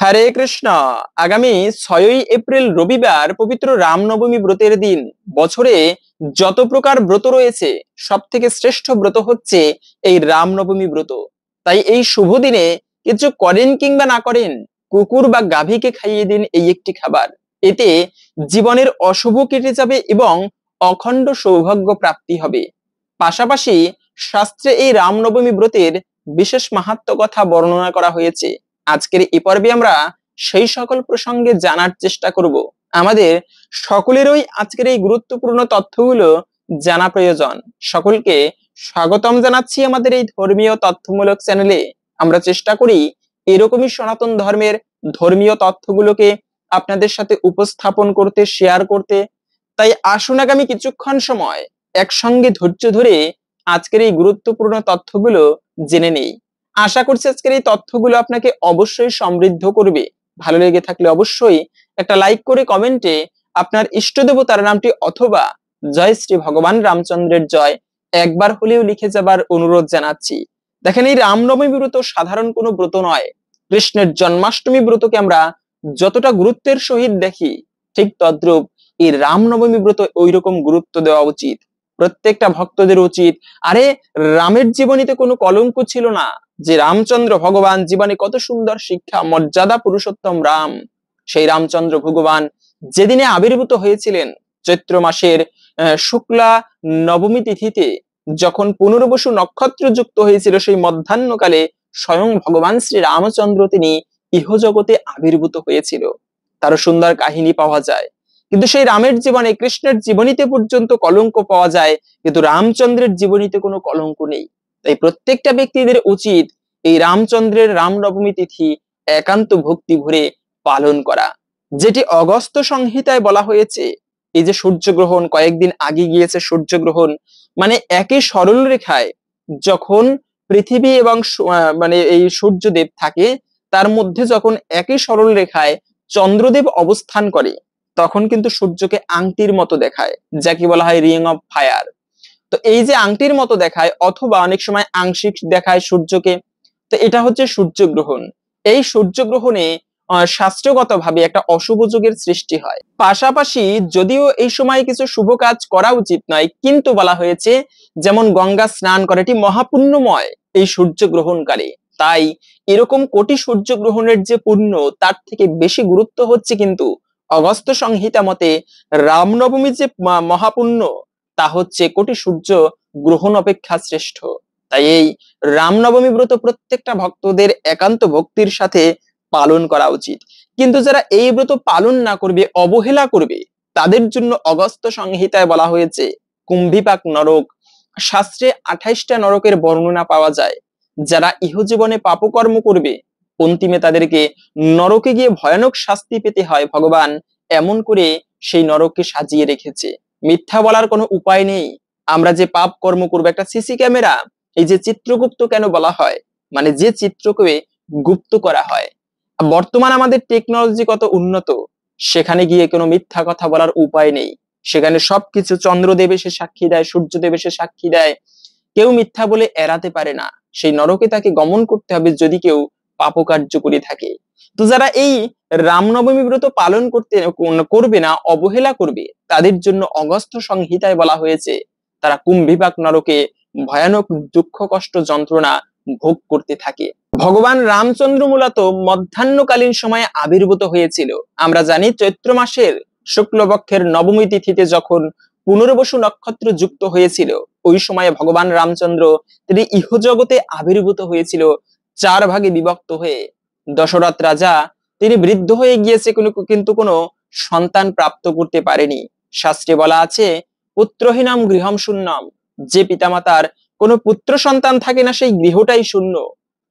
হরে কৃষ্ণ। আগামী 6ই এপ্রিল রবিবার পবিত্র রামনবমী ব্রতের দিন। বছরে যত প্রকার ব্রত রয়েছে সব থেকে শ্রেষ্ঠ ব্রত হচ্ছে এই রামনবমী ব্রত। তাই এই শুভ দিনে কিছু করেন কিংবা না করেন, কুকুর বা গাভীকে খাইয়ে দিন এই একটি খাবার। এতে জীবনের অশুভ কেটে যাবে এবং অখণ্ড সৌভাগ্য প্রাপ্তি হবে। পাশাপাশি শাস্ত্রে এই রামনবমী ব্রতের বিশেষ মাহাত্ম্য কথা বর্ণনা করা হয়েছে। আজকের এই পর্বে আমরা সেই সকল প্রসঙ্গে জানার চেষ্টা করব। আমাদের সকলেরই আজকের এই গুরুত্বপূর্ণ তথ্যগুলো জানা প্রয়োজন। সকলকে স্বাগতম জানাচ্ছি আমাদের এই ধর্মীয় তথ্যমূলক চ্যানেলে। আমরা চেষ্টা করি এরকমই সনাতন ধর্মের ধর্মীয় তথ্যগুলোকে আপনাদের সাথে উপস্থাপন করতে, শেয়ার করতে। তাই আসুন আগামী কিছুক্ষণ সময় একসঙ্গে ধৈর্য ধরে আজকের এই গুরুত্বপূর্ণ তথ্যগুলো জেনে নেই। আশা করছি আজকের এই তথ্যগুলো আপনাকে অবশ্যই সমৃদ্ধ করবে। ভালো লেগে থাকলে অবশ্যই একটা লাইক করে কমেন্টে আপনার ইষ্ট দেবতার নামটি অথবা জয় শ্রী ভগবান রামচন্দ্রের জয় একবার হলেও লিখে যাবার অনুরোধ জানাচ্ছি। দেখেন, এই রামনবমী ব্রত সাধারণ কোনো ব্রত নয়। কৃষ্ণের জন্মাষ্টমী ব্রতকে আমরা যতটা গুরুত্বের সহিত দেখি, ঠিক তদ্রূপ এই রামনবমী ব্রত ওই রকম গুরুত্ব দেওয়া উচিত। প্রত্যেকটা ভক্তদের উচিত, আরে রামের জীবনীতে কোনো কলঙ্ক ছিল না, যে রামচন্দ্র ভগবান জীবনে কত সুন্দর শিক্ষা মর্যাদা, পুরুষোত্তম রাম, সেই রামচন্দ্র ভগবান যেদিনে আবির্ভূত হয়েছিলেন চৈত্র মাসের শুক্লা নবমী তিথিতে, যখন পুনর্বসু নক্ষত্র যুক্ত হয়েছিল, সেই মধ্যাহ্নকালে স্বয়ং ভগবান শ্রী রামচন্দ্র তিনি ইহজগতে আবির্ভূত হয়েছিল। তারও সুন্দর কাহিনী পাওয়া যায়। কিন্তু সেই রামের জীবনে, কৃষ্ণের জীবনীতে পর্যন্ত কলঙ্ক পাওয়া যায়, কিন্তু রামচন্দ্রের জীবনীতে কোনো কলঙ্ক নেই। তাই প্রত্যেকটা ব্যক্তিদের উচিত এই রামচন্দ্রের রামনবমী তিথি একান্ত ভক্তি ভরে পালন করা। যেটি অগস্ত্য সংহিতায় বলা হয়েছে, এই যে সূর্যগ্রহণ কয়েকদিন আগে গিয়েছে, সূর্যগ্রহণ মানে একই সরল রেখায় যখন পৃথিবী এবং মানে এই সূর্যদেব থাকে, তার মধ্যে যখন একই সরল রেখায় চন্দ্রদেব অবস্থান করে, তখন কিন্তু সূর্যকে আংটির মতো দেখায়, যাকে বলা হয় রিং অফ ফায়ার। তো এই যে আংটির মতো দেখায় অথবা অনেক সময় আংশিক দেখায় সূর্যকে, তো এটা হচ্ছে সূর্যগ্রহণ। এই সূর্যগ্রহণে শাস্ত্রগতভাবে একটা অশুভ যোগের সৃষ্টি হয়। পাশাপাশি যদিও এই সময় কিছু শুভ কাজ করা উচিত নয়, কিন্তু বলা হয়েছে যেমন গঙ্গা স্নান করে, এটি মহাপুণ্যময় এই সূর্যগ্রহণকালে। তাই এরকম কোটি সূর্যগ্রহণের যে পুণ্য, তার থেকে বেশি গুরুত্ব হচ্ছে কিন্তু অগস্ত্য সংহিতা মতে রামনবমীর যে মহাপুণ্য, তা হচ্ছে কোটি সূর্য গ্রহণ অপেক্ষা শ্রেষ্ঠ। তাই এই রামনবমী ব্রত প্রত্যেকটা ভক্তদের একান্ত ভক্তির সাথে পালন করা উচিত। কিন্তু যারা এই ব্রত পালন না করবে, অবহেলা করবে, তাদের জন্য অগস্ত্য সংহিতায় বলা হয়েছে কুম্ভিপাক নরক। শাস্ত্রে 28টা নরকের বর্ণনা পাওয়া যায়। যারা ইহজীবনে পাপকর্ম করবে, অন্তিমে তাদেরকে নরকে গিয়ে ভয়ানক শাস্তি পেতে হয়। ভগবান এমন করে সেই নরককে সাজিয়ে রেখেছে। মিথ্যা বলার কোনো উপায় নেই। আমরা যে পাপ কর্ম করবো, একটা সিসি ক্যামেরা, এই যে চিত্রগুপ্ত কেন বলা হয়, মানে যে চিত্রকে গুপ্ত করা হয়। বর্তমান আমাদের টেকনোলজি কত উন্নত, সেখানে গিয়ে কোনো মিথ্যা কথা বলার উপায় নেই। সেখানে সবকিছু চন্দ্রদেব এসে সাক্ষী দেয়, সূর্যদেব এসে সাক্ষী দেয়। কেউ মিথ্যা বলে এড়াতে পারে না। সেই নরকে তাকে গমন করতে হবে যদি কেউ পাপকার্য করে থাকে। তো যারা এই রামনবমী ব্রত পালন করবে না, অবহেলা করবে, তাদের জন্য অগস্ত্য সংহিতায় বলা হয়েছে তারা কুম্ভিপাক নরকে ভয়ানক দুঃখ কষ্ট যন্ত্রণা ভোগ করতে থাকে। ভগবান রামচন্দ্র মূলত মধ্যাহ্নকালীন সময়ে আবির্ভূত হয়েছিল। আমরা জানি চৈত্র মাসের শুক্লপক্ষের নবমী তিথিতে যখন পুনর্বসু নক্ষত্র যুক্ত হয়েছিল, ওই সময়ে ভগবান রামচন্দ্র তিনি ইহজগতে আবির্ভূত হয়েছিল 4 ভাগে বিভক্ত হয়ে। দশরথ রাজা তিনি বৃদ্ধ হয়ে গিয়েছে, কিন্তু কোনো সন্তান প্রাপ্ত করতে পারেনি। শাস্ত্রে বলা আছে পুত্রহীনম গৃহম শূন্যম, যে পিতামাতার কোনো পুত্র সন্তান থাকে না, সেই গৃহটাই শূন্য।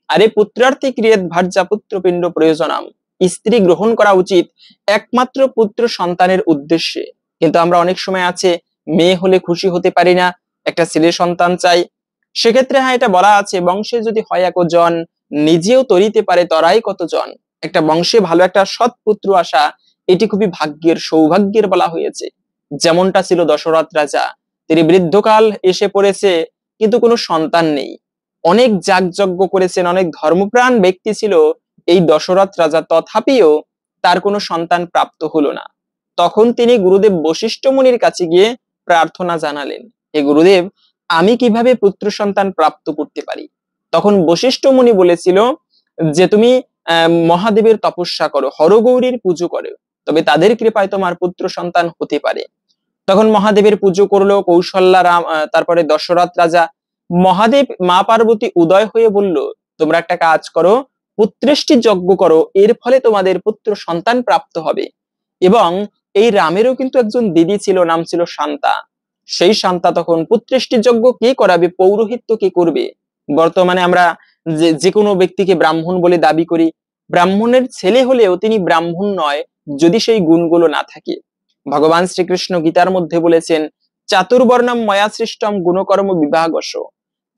আরে পুত্রার্থে ক্রিয়েত ভার্যা পুত্রপিণ্ড প্রয়োজনম, স্ত্রী গ্রহণ করা উচিত একমাত্র পুত্র সন্তানের উদ্দেশ্যে। কিন্তু আমরা অনেক সময় আছে, মেয়ে হলে খুশি হতে পারি না, একটা ছেলে সন্তান চাই। সেক্ষেত্রে হ্যাঁ, এটা বলা আছে বংশে যদি হয় একজন, নিজেও তরিতে পারে তরাই কতজন। একটা বংশে ভালো একটা সৎ পুত্র আসা, এটি খুবই ভাগ্যের, সৌভাগ্যের বলা হয়েছে। যেমনটা ছিল দশরথ রাজা, তিনি বৃদ্ধকাল এসে পড়েছে কিন্তু কোনো সন্তান নেই। অনেক যাগযজ্ঞ করেছেন, অনেক ধর্মপ্রাণ ব্যক্তি ছিল, এই দশরথ রাজা, তথাপিও তার কোনো সন্তান প্রাপ্ত হলো না। তখন তিনি গুরুদেব বশিষ্ঠ মুনির কাছে গিয়ে প্রার্থনা জানালেন, হে গুরুদেব, আমি কিভাবে পুত্র সন্তান প্রাপ্ত করতে পারি? তখন বশিষ্ঠ মুনি বলেছিল যে তুমি মহাদেবের তপস্যা করো, হরগৌরীর পুজো করো, তবে তাদের কৃপায় তোমার পুত্র সন্তান হতে পারে। তখন মহাদেবের পুজো করলো কৌশল্যা, রাম, তারপরে দশরথ রাজা। মহাদেব মা পার্বতী উদয় হয়ে বলল, তোমরা একটা কাজ করো, পুত্রেষ্টি যজ্ঞ করো, এর ফলে তোমাদের পুত্র সন্তান প্রাপ্ত হবে। এবং এই রামেরও কিন্তু একজন দিদি ছিল, নাম ছিল শান্তা। সেই শান্তা তখন পুত্রেষ্টি যজ্ঞ কে করাবে, পৌরোহিত্য কে করবে? বর্তমানে আমরা যে কোনো ব্যক্তিকে ব্রাহ্মণ বলে দাবি করি, ব্রাহ্মণের ছেলে হলেও তিনি ব্রাহ্মণ নয় যদি সেই গুণগুলো না থাকে। ভগবান শ্রীকৃষ্ণ গীতার মধ্যে বলেছেন, চাতুর্বর্ণম ময়া সৃষ্টম গুণকর্ম বিভাগস।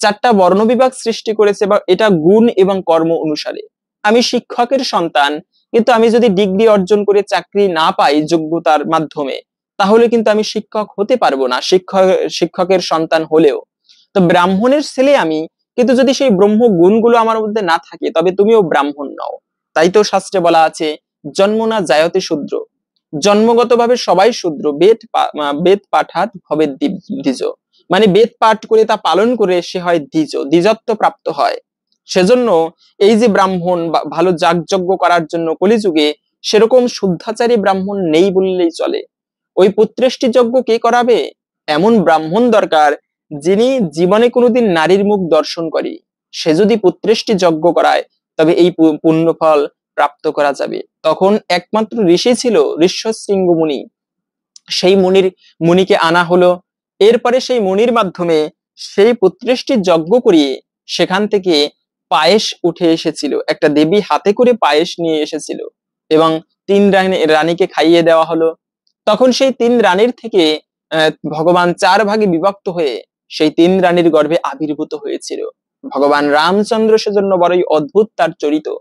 চারটা বর্ণ বিভাগ সৃষ্টি করেছে, বা এটা গুণ এবং কর্ম অনুসারে। আমি শিক্ষকের সন্তান, কিন্তু আমি যদি ডিগ্রি অর্জন করে চাকরি না পাই যোগ্যতার মাধ্যমে, তাহলে কিন্তু আমি শিক্ষক হতে পারবো না, শিক্ষকের সন্তান হলেও। তো ব্রাহ্মণের ছেলে আমি, কিন্তু যদি সেই ব্রহ্ম গুণগুলো আমার মধ্যে না থাকে, তবে তুমিও ব্রাহ্মণ নও। তাই তো শাস্ত্রে বলা আছে, জন্ম না জায়তে শূদ্র, জন্মগতভাবে সবাই শূদ্র, বেদ পাঠাত হবে দ্বিজ, মানে বেদ পাঠ করে তা পালন করে সে হয় দ্বিজ, দ্বিজত্ব প্রাপ্ত হয়। সেজন্য এই যে ব্রাহ্মণ ভালো যাগযজ্ঞ করার জন্য কলিযুগে সেরকম শুদ্ধাচারী ব্রাহ্মণ নেই বললেই চলে। ওই পুত্রেষ্টি যজ্ঞ কে করাবে? এমন ব্রাহ্মণ দরকার যিনি জীবনে কোনোদিন নারীর মুখ দর্শন করে। সে যদি পুত্রেষ্টি যজ্ঞ করায়, তবে এই পুণ্য ফল প্রাপ্ত করা যাবে। তখন একমাত্র ঋষি ছিল ঋষ্যশৃঙ্গ মুনি। সেই মুনিকে আনা হলো। এরপরে সেই মুনির মাধ্যমে সেই পুত্রেষ্টি যজ্ঞ করিয়ে সেখান থেকে পায়েস উঠে এসেছিল। একটা দেবী হাতে করে পায়েস নিয়ে এসেছিল এবং 3 রানীকে খাইয়ে দেওয়া হলো। তখন সেই 3 রানীর থেকে ভগবান 4 ভাগে বিভক্ত হয়ে সেই 3 রানীর গর্ভে আবির্ভূত হয়েছিল ভগবান রামচন্দ্র। সেজন্য বড়ই অদ্ভুত তার চরিত্র।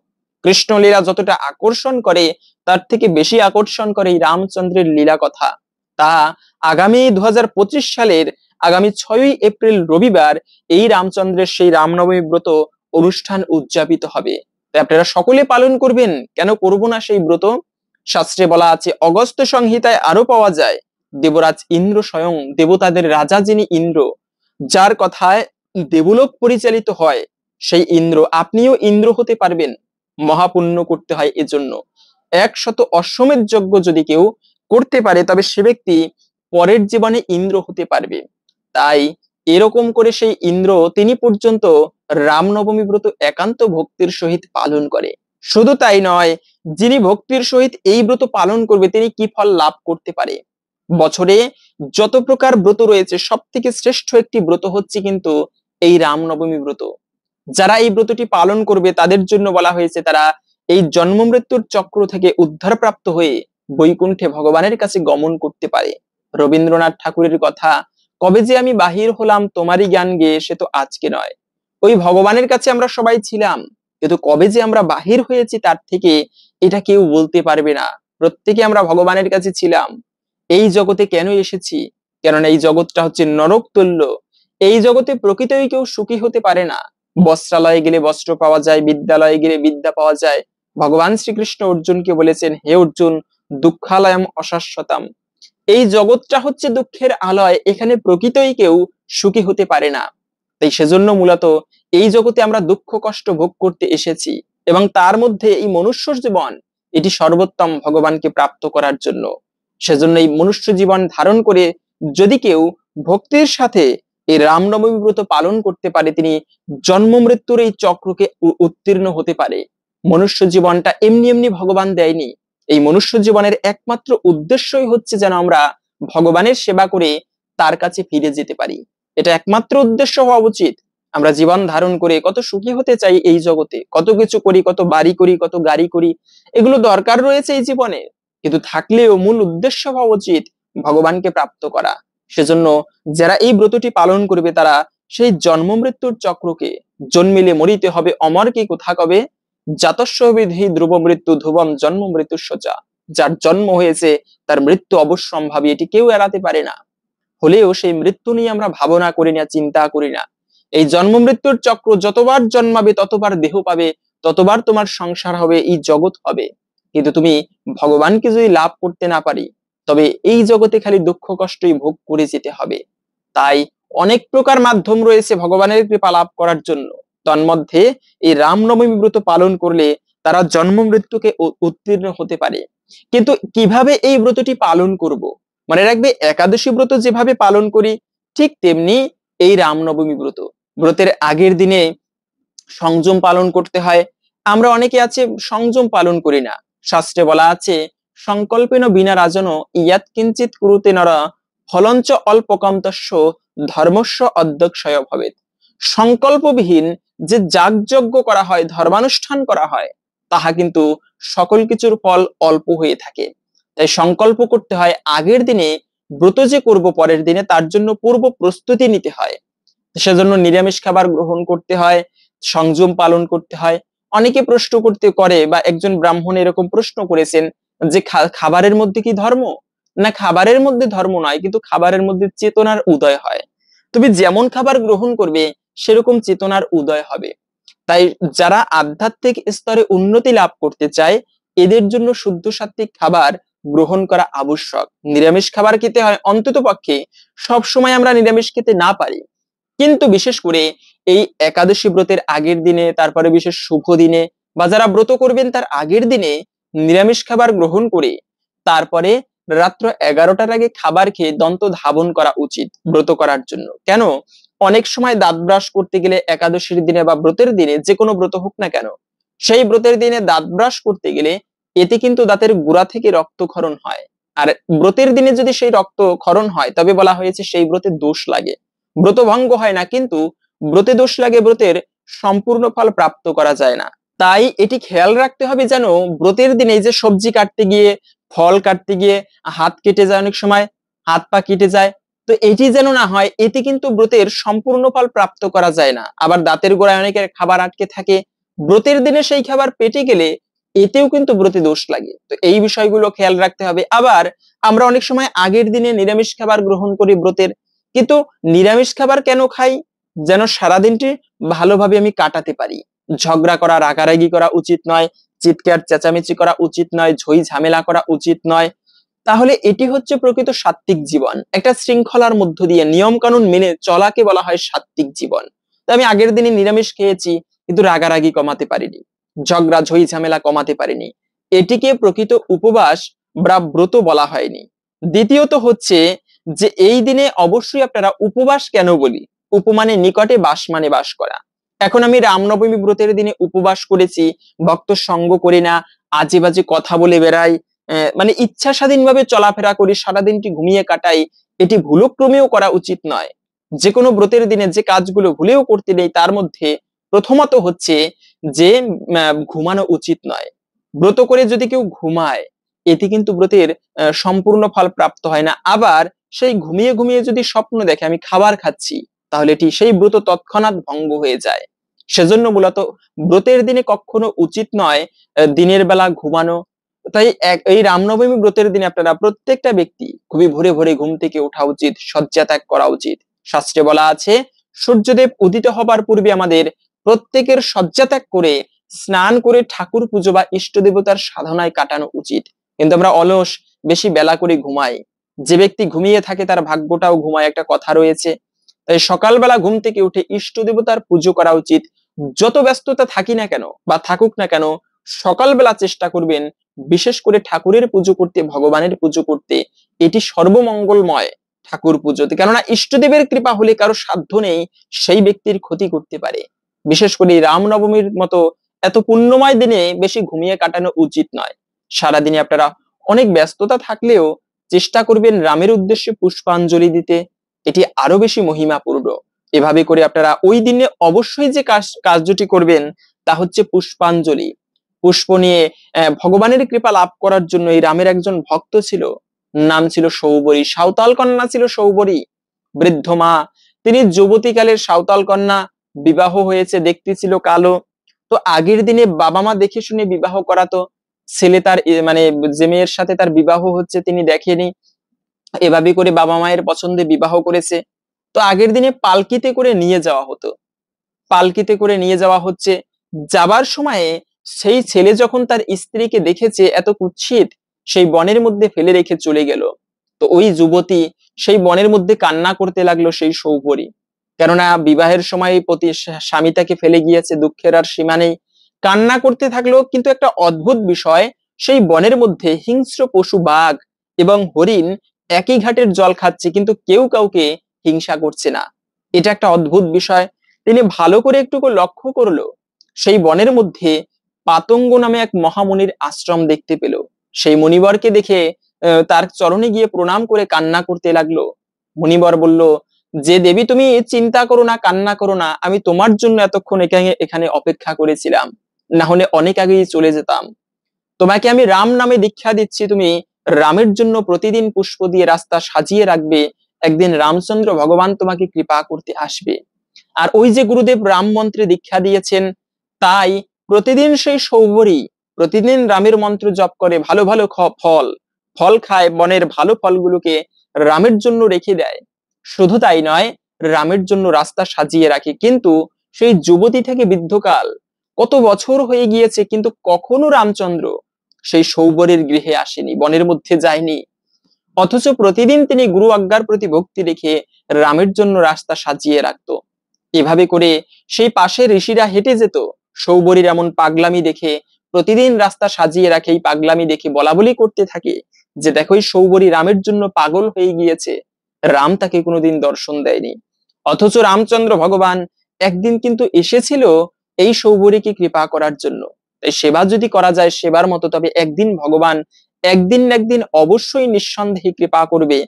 কৃষ্ণলীলা যতটা আকর্ষণ করে, তার থেকে বেশি আকর্ষণ করে এই রামচন্দ্রের লীলা কথা। তা আগামী 2025 সালের আগামী 6ই এপ্রিল রবিবার এই রামচন্দ্রের সেই রামনবমী ব্রত অনুষ্ঠান উদযাপিত হবে। তাই আপনারা সকলে পালন করবেন। কেন করব না সেই ব্রত? শাস্ত্রে বলা আছে, অগস্ত্য সংহিতায় আরো পাওয়া যায়, দেবরাজ ইন্দ্র স্বয়ং, দেবতাদের রাজা যিনি ইন্দ্র, যার কথায় দেবলোক পরিচালিত হয়, সেই ইন্দ্র, আপনিও ইন্দ্র হতে পারবেন। মহাপুণ্য করতে হয় এজন্য। 100 অশ্বমেধ যজ্ঞ যদি কেউ করতে পারে, তবে সে ব্যক্তি পরের জীবনে ইন্দ্র হতে পারবে। তাই এরকম করে সেই ইন্দ্র তিনি পর্যন্ত রামনবমী ব্রত একান্ত ভক্তির সহিত পালন করে। শুধু তাই নয়, যিনি ভক্তির সহিত এই ব্রত পালন করবে, তিনি কি ফল লাভ করতে পারে? বছরে যত প্রকার ব্রত রয়েছে, সব থেকে শ্রেষ্ঠ একটি ব্রত হচ্ছে কিন্তু এই রামনবমী ব্রত। যারা এই ব্রতটি পালন করবে, তাদের জন্য বলা হয়েছে তারা এই জন্ম মৃত্যুর চক্র থেকে উদ্ধার প্রাপ্ত হয়ে বৈকুণ্ঠে ভগবানের কাছে গমন করতে পারে। রবীন্দ্রনাথ ঠাকুরের কথা, কবে যে আমি বাহির হলাম তোমারই জ্ঞান গেয়ে, সে তো আজকে নয়। ওই ভগবানের কাছে আমরা সবাই ছিলাম, কিন্তু কবে যে আমরা বাহির হয়েছি তার থেকে এটা কেউ বলতে পারবে না। প্রত্যেকে আমরা ভগবানের কাছে ছিলাম। এই জগতে কেন এসেছি? কেননা এই জগৎটা হচ্ছে নরক তুল্য। এই জগতে প্রকৃতই কেউ সুখী হতে পারে না। বস্ত্রালয়ে গেলে বস্ত্র পাওয়া যায়, বিদ্যালয়ে গেলে বিদ্যা পাওয়া যায়। ভগবান শ্রীকৃষ্ণ অর্জুনকে বলেছেন, হে অর্জুন, দুঃখালয়ম অশাশ্বতম, এই জগৎটা হচ্ছে দুঃখের আলয়, এখানে প্রকৃতই কেউ সুখী হতে পারে না। তাই সেজন্য মূলত এই জগতে আমরা দুঃখ কষ্ট ভোগ করতে এসেছি, এবং তার মধ্যে এই মনুষ্য জীবন, এটি সর্বোত্তম ভগবানকে প্রাপ্ত করার জন্য। সেজন্য এই মনুষ্য জীবন ধারণ করে যদি কেউ ভক্তির সাথে এই রামনবমী ব্রত পালন করতে পারে, তিনি জন্ম মৃত্যুর এই চক্রকে উত্তীর্ণ হতে পারে। মনুষ্য জীবনটা এমনি এমনি ভগবান দেয়নি। এই মনুষ্য জীবনের একমাত্র উদ্দেশ্যই হচ্ছে যেন আমরা ভগবানের সেবা করে তার কাছে ফিরে যেতে পারি। এটা একমাত্র উদ্দেশ্য হওয়া উচিত। আমরা জীবন ধারণ করে কত সুখী হতে চাই এই জগতে, কত কিছু করি, কত বাড়ি করি, কত গাড়ি করি, এগুলো দরকার রয়েছে এই জীবনে, কিন্তু থাকলেও মূল উদ্দেশ্য হওয়া উচিত ভগবানকে প্রাপ্ত করা। সেজন্য যারা এই ব্রতটি পালন করবে, তারা সেই জন্ম মৃত্যুর চক্রকে, জন্মিলে মরিতে হবে অমর কি কোথা কবে, জাতস্য বিধি ধ্রুব মৃত্যু ধ্রুবম জন্ম মৃত্যু সোজা, যার জন্ম হয়েছে তার মৃত্যু অবশ্যম্ভাবী, এটি কেউ এড়াতে পারে না। হলেও সেই মৃত্যু নিয়ে আমরা ভাবনা করি না, চিন্তা করি না। এই জন্ম মৃত্যুর চক্র, যতবার জন্মাবে ততবার দেহ পাবে, ততবার তোমার সংসার হবে, এই জগৎ হবে। কিন্তু তুমি ভগবানকে যদি লাভ করতে না পারি, তবে এই জগতে খালি দুঃখ কষ্টই ভোগ করে যেতে হবে। তাই অনেক প্রকার মাধ্যম রয়েছে ভগবানের কৃপা লাভ করার জন্য। তন্মধ্যে এই রামনবমী ব্রত পালন করলে তারা জন্ম মৃত্যুকে উত্তীর্ণ হতে পারে। কিন্তু কিভাবে এই ব্রতটি পালন করব? মনে রাখবে, একাদশী ব্রত যেভাবে পালন করি ঠিক তেমনি এই রামনবমী ব্রত, ব্রতের আগের দিনে সংযম পালন করতে হয়। আমরা অনেকে আছে সংযম পালন করি না। শাস্ত্রে বলা আছে, সংকল্পেন বিনা রাজন ইয়াৎ কিঞ্চিত কুরুতে নরা ফলঞ্চ অল্পকম তস্য ধর্মস্য অধ্যক্ষয় ভবেৎ। সংকল্পবিহীন যে যাগযজ্ঞ করা হয়, ধর্মানুষ্ঠান করা হয়, তাহা কিন্তু সকল কিছুর ফল অল্প হয়ে থাকে। তাই সংকল্প করতে হয়, আগের দিনে ব্রত যে করব পরের দিনে, তার জন্য পূর্ব প্রস্তুতি নিতে হয়। সেজন্য নিরামিষ খাবার গ্রহণ করতে হয়, সংযম পালন করতে হয়। অনেকে প্রশ্ন করে, বা একজন ব্রাহ্মণ এরকম প্রশ্ন করেছেন যে খাবারের মধ্যে কি ধর্ম? না, খাবারের মধ্যে ধর্ম নয়, কিন্তু খাবারের মধ্যে চেতনার উদয় হয়। তুমি যেমন খাবার গ্রহণ করবে সেরকম চেতনার উদয় হবে। তাই যারা আধ্যাত্মিক স্তরে উন্নতি লাভ করতে চায়, এদের জন্য শুদ্ধ সাত্ত্বিক খাবার গ্রহণ করা আবশ্যক। নিরামিষ খাবার খেতে হয়, অন্তত পক্ষে সব সময় আমরা নিরামিষ খেতে না পারি, কিন্তু বিশেষ করে এই একাদশী ব্রতের আগের দিনে, তারপরে বিশেষ শুভ দিনে, বা যারা ব্রত করবেন তার আগের দিনে নিরামিষ খাবার গ্রহণ করে তারপরে রাত্র 11টার আগে খাবার খেয়ে দন্ত ধাবন করা উচিত ব্রত করার জন্য। কেন? অনেক সময় দাঁত ব্রাশ করতে গেলে একাদশীর দিনে বা ব্রতের দিনে, যে কোনো ব্রত হোক না কেন, সেই ব্রতের দিনে দাঁত ব্রাশ করতে গেলে এতে কিন্তু দাঁতের গোড়া থেকে রক্তক্ষরণ হয়। আর ব্রতের দিনে যদি সেই রক্তক্ষরণ হয়, তবে বলা হয়েছে সেই ব্রতে দোষ লাগে, ব্রত ভঙ্গ হয় না, কিন্তু ব্রতে দোষ লাগে, ব্রতের সম্পূর্ণ ফল প্রাপ্ত করা যায় না। তাই এটি খেয়াল রাখতে হবে যেন ব্রতের দিনে যে সবজি কাটতে গিয়ে, ফল কাটতে গিয়ে হাত কেটে যায়, অনেক সময় হাত পা কেটে যায়, তো এটি যেন না হয়। এতে কিন্তু ব্রতের সম্পূর্ণ ফল প্রাপ্ত করা যায় না। আবার দাঁতের গোড়ায় অনেকের খাবার আটকে থাকে, ব্রতের দিনে সেই খাবার পেটে গেলে এতেও কিন্তু ব্রতে দোষ লাগে। তো এই বিষয়গুলো খেয়াল রাখতে হবে। আবার আমরা অনেক সময় আগের দিনে নিরামিষ খাবার গ্রহণ করি ব্রতের, কিন্তু নিরামিষ খাবার কেন খাই? যেন সারাদিনটি ভালোভাবে আমি কাটাতে পারি। ঝগড়া করা, রাগারাগি করা উচিত নয়, চিৎকার চেঁচামেচি করা উচিত নয়, ঝই ঝামেলা করা উচিত নয়। তাহলে এটি হচ্ছে প্রকৃত সাত্ত্বিক জীবন। একটা শৃঙ্খলার মধ্য দিয়ে নিয়ম কানুন মেনে চলাকে বলা হয় সাত্ত্বিক জীবন। তো আমি আগের দিনে নিরামিষ খেয়েছি, কিন্তু রাগারাগি কমাতে পারিনি, ঝগড়া ঝই ঝামেলা কমাতে পারিনি, এটিকে প্রকৃত উপবাস বা ব্রত বলা হয়নি। দ্বিতীয়ত হচ্ছে যে এই দিনে অবশ্যই আপনারা উপবাস কেন বলি? উপমানে নিকটে, বাস মানে বাস করা। এখন আমি রামনবমী ব্রতের দিনে উপবাস করেছি, ভক্ত সঙ্গ করি না, আজে বাজে কথা বলে বেড়াই, মানে ইচ্ছা স্বাধীনভাবে চলাফেরা করি, সারাদিনটি ঘুমিয়ে কাটাই, এটি ভুলক্রমেও করা উচিত নয়। যে কোনো ব্রতের দিনে যে কাজগুলো ভুলেও করতে নেই, তার মধ্যে প্রথমত হচ্ছে যে ঘুমানো উচিত নয়। ব্রত করে যদি কেউ ঘুমায়, এতে কিন্তু ব্রতের সম্পূর্ণ ফল প্রাপ্ত হয় না। আবার সেই ঘুমিয়ে ঘুমিয়ে যদি স্বপ্ন দেখে আমি খাবার খাচ্ছি, তাহলে এটি সেই ব্রত তৎক্ষণাৎ ভঙ্গ হয়ে যায়। সেজন্য মূলত ব্রতের দিনে কখনো উচিত নয় দিনের বেলা ঘুমানো। তাই এই রামনবমী ব্রতের দিনে আপনারা প্রত্যেকটা ব্যক্তি খুবই ভোরে ভোরে ঘুম থেকে ওঠা উচিত, শয্যা ত্যাগ করা উচিত। শাস্ত্রে বলা আছে, সূর্যদেব উদিত হবার পূর্বে আমাদের প্রত্যেকের শয্যা ত্যাগ করে স্নান করে ঠাকুর পুজো বা ইষ্ট দেবতার সাধনায় কাটানো উচিত। কিন্তু আমরা অলস, বেশি বেলা করে ঘুমাই। যে ব্যক্তি ঘুমিয়ে থাকে তার ভাগ্যটাও ঘুমায়, একটা কথা রয়েছে। তাই সকালবেলা ঘুম থেকে উঠে ইষ্ট দেবতার পুজো করা উচিত। যত ব্যস্ততা থাকি না কেন বা থাকুক না কেন, সকালবেলা চেষ্টা করবেন বিশেষ করে ঠাকুরের পুজো করতে, ভগবানের পুজো করতে। এটি সর্বমঙ্গলময় ঠাকুর পুজোতে, কেননা ইষ্টদেবের কৃপা হলে কারো সাধ্য নেই সেই ব্যক্তির ক্ষতি করতে পারে। বিশেষ করে রামনবমীর মতো এত পুণ্যময় দিনে বেশি ঘুমিয়ে কাটানো উচিত নয়। সারাদিনে আপনারা অনেক ব্যস্ততা থাকলেও চেষ্টা করবেন রামের উদ্দেশ্যে পুষ্পাঞ্জলি দিতে, এটি আরো বেশি মহিমাপূর্ণ। এভাবে করে আপনারা ওই দিনে অবশ্যই যে কার্যটি করবেন তা হচ্ছে পুষ্পাঞ্জলি। পুষ্প নিয়ে ভগবানের কৃপা লাভ করার জন্য এই রামের একজন ভক্ত ছিল, নাম ছিল সৌবরী, সাঁওতাল কন্যা ছিল সৌবরী। বৃদ্ধ মা, তিনি যুবতীকালের সাঁওতাল কন্যা, বিবাহ হয়েছে, দেখতে ছিল কালো। তো আগের দিনে বাবা মা দেখে শুনে বিবাহ করাতো, ছেলে তার মানে যে মেয়ের সাথে তার বিবাহ হচ্ছে তিনি দেখেনি, এভাবে করে বাবা মায়ের পছন্দে বিবাহ করেছে। তো আগের দিনে পালকিতে করে নিয়ে যাওয়া হতো, পালকিতে করে নিয়ে যাওয়া হচ্ছে, যাবার সময়ে সেই ছেলে যখন তার স্ত্রীকে দেখেছে এত কুৎসিত, সেই বনের মধ্যে ফেলে রেখে চলে গেল। তো ওই যুবতী সেই বনের মধ্যে কান্না করতে লাগলো সেই সৌভরী, কেননা বিবাহের সময় পতি স্বামী তাকে ফেলে গিয়েছে, দুঃখের আর সীমা নেই। কান্না করতে থাকলো, কিন্তু একটা অদ্ভুত বিষয়, সেই বনের মধ্যে হিংস্র পশু বাঘ এবং হরিণ একই ঘাটের জল খাচ্ছে, কিন্তু কেউ কাউকে হিংসা করছে না। এটা একটা অদ্ভুত বিষয়। তিনি ভালো করে একটু লক্ষ্য করলো, সেই বনের মধ্যে পাতঙ্গ নামে এক মহামুনির আশ্রম দেখতে পেল। সেই মুনিবরকে দেখে তার চরণে গিয়ে প্রণাম করে কান্না করতে লাগলো। মুনিবর বলল, যে দেবী তুমি চিন্তা করো না, কান্না করো না, আমি তোমার জন্য এতক্ষণ এখানে অপেক্ষা করেছিলাম, না হলে অনেক আগেই চলে যেতাম। তোমাকে আমি রাম নামে দীক্ষা দিচ্ছি, তুমি রামের জন্য প্রতিদিন পুষ্প দিয়ে রাস্তা সাজিয়ে রাখবে, একদিন রামচন্দ্র ভগবান তোমাকে কৃপা করতে আসবে। আর ওই যে গুরুদেব রাম মন্ত্রে দীক্ষা দিয়েছেন, তাই প্রতিদিন সেই সৌভরী প্রতিদিন রামের মন্ত্র জপ করে, ভালো ভালো ফল ফল খায়, বনের ভালো ফলগুলোকে রামের জন্য রেখে দেয়। শুধু তাই নয়, রামের জন্য রাস্তা সাজিয়ে রাখে। কিন্তু সেই যুবতী থেকে বৃদ্ধকাল কত বছর হয়ে গিয়েছে, কিন্তু কখনো রামচন্দ্র সেই সৌভরীর গৃহে আসেনি, বনের মধ্যে যায়নি। অথচ প্রতিদিন তিনি গুরু আজ্ঞার প্রতি ভক্তি রেখে রামের জন্য রাস্তা সাজিয়ে রাখতো। এভাবে করে সেই পাশে ঋষিরা হেঁটে যেত, সৌভরীর এমন পাগলামি দেখে প্রতিদিন রাস্তা সাজিয়ে রাখে, এই পাগলামি দেখে বলা বলি করতে থাকে যে দেখো এই সৌভরী রামের জন্য পাগল হয়ে গিয়েছে, রাম তাকে কোনোদিন দর্শন দেয়নি। অথচ রামচন্দ্র ভগবান একদিন কিন্তু এসেছিল এই সৌভরীকে কৃপা করার জন্য। তাই সেবা যদি করা যায় সেবার মতো, তবে একদিন ভগবান একদিন না একদিন অবশ্যই নিঃসন্দেহে কৃপা করবে,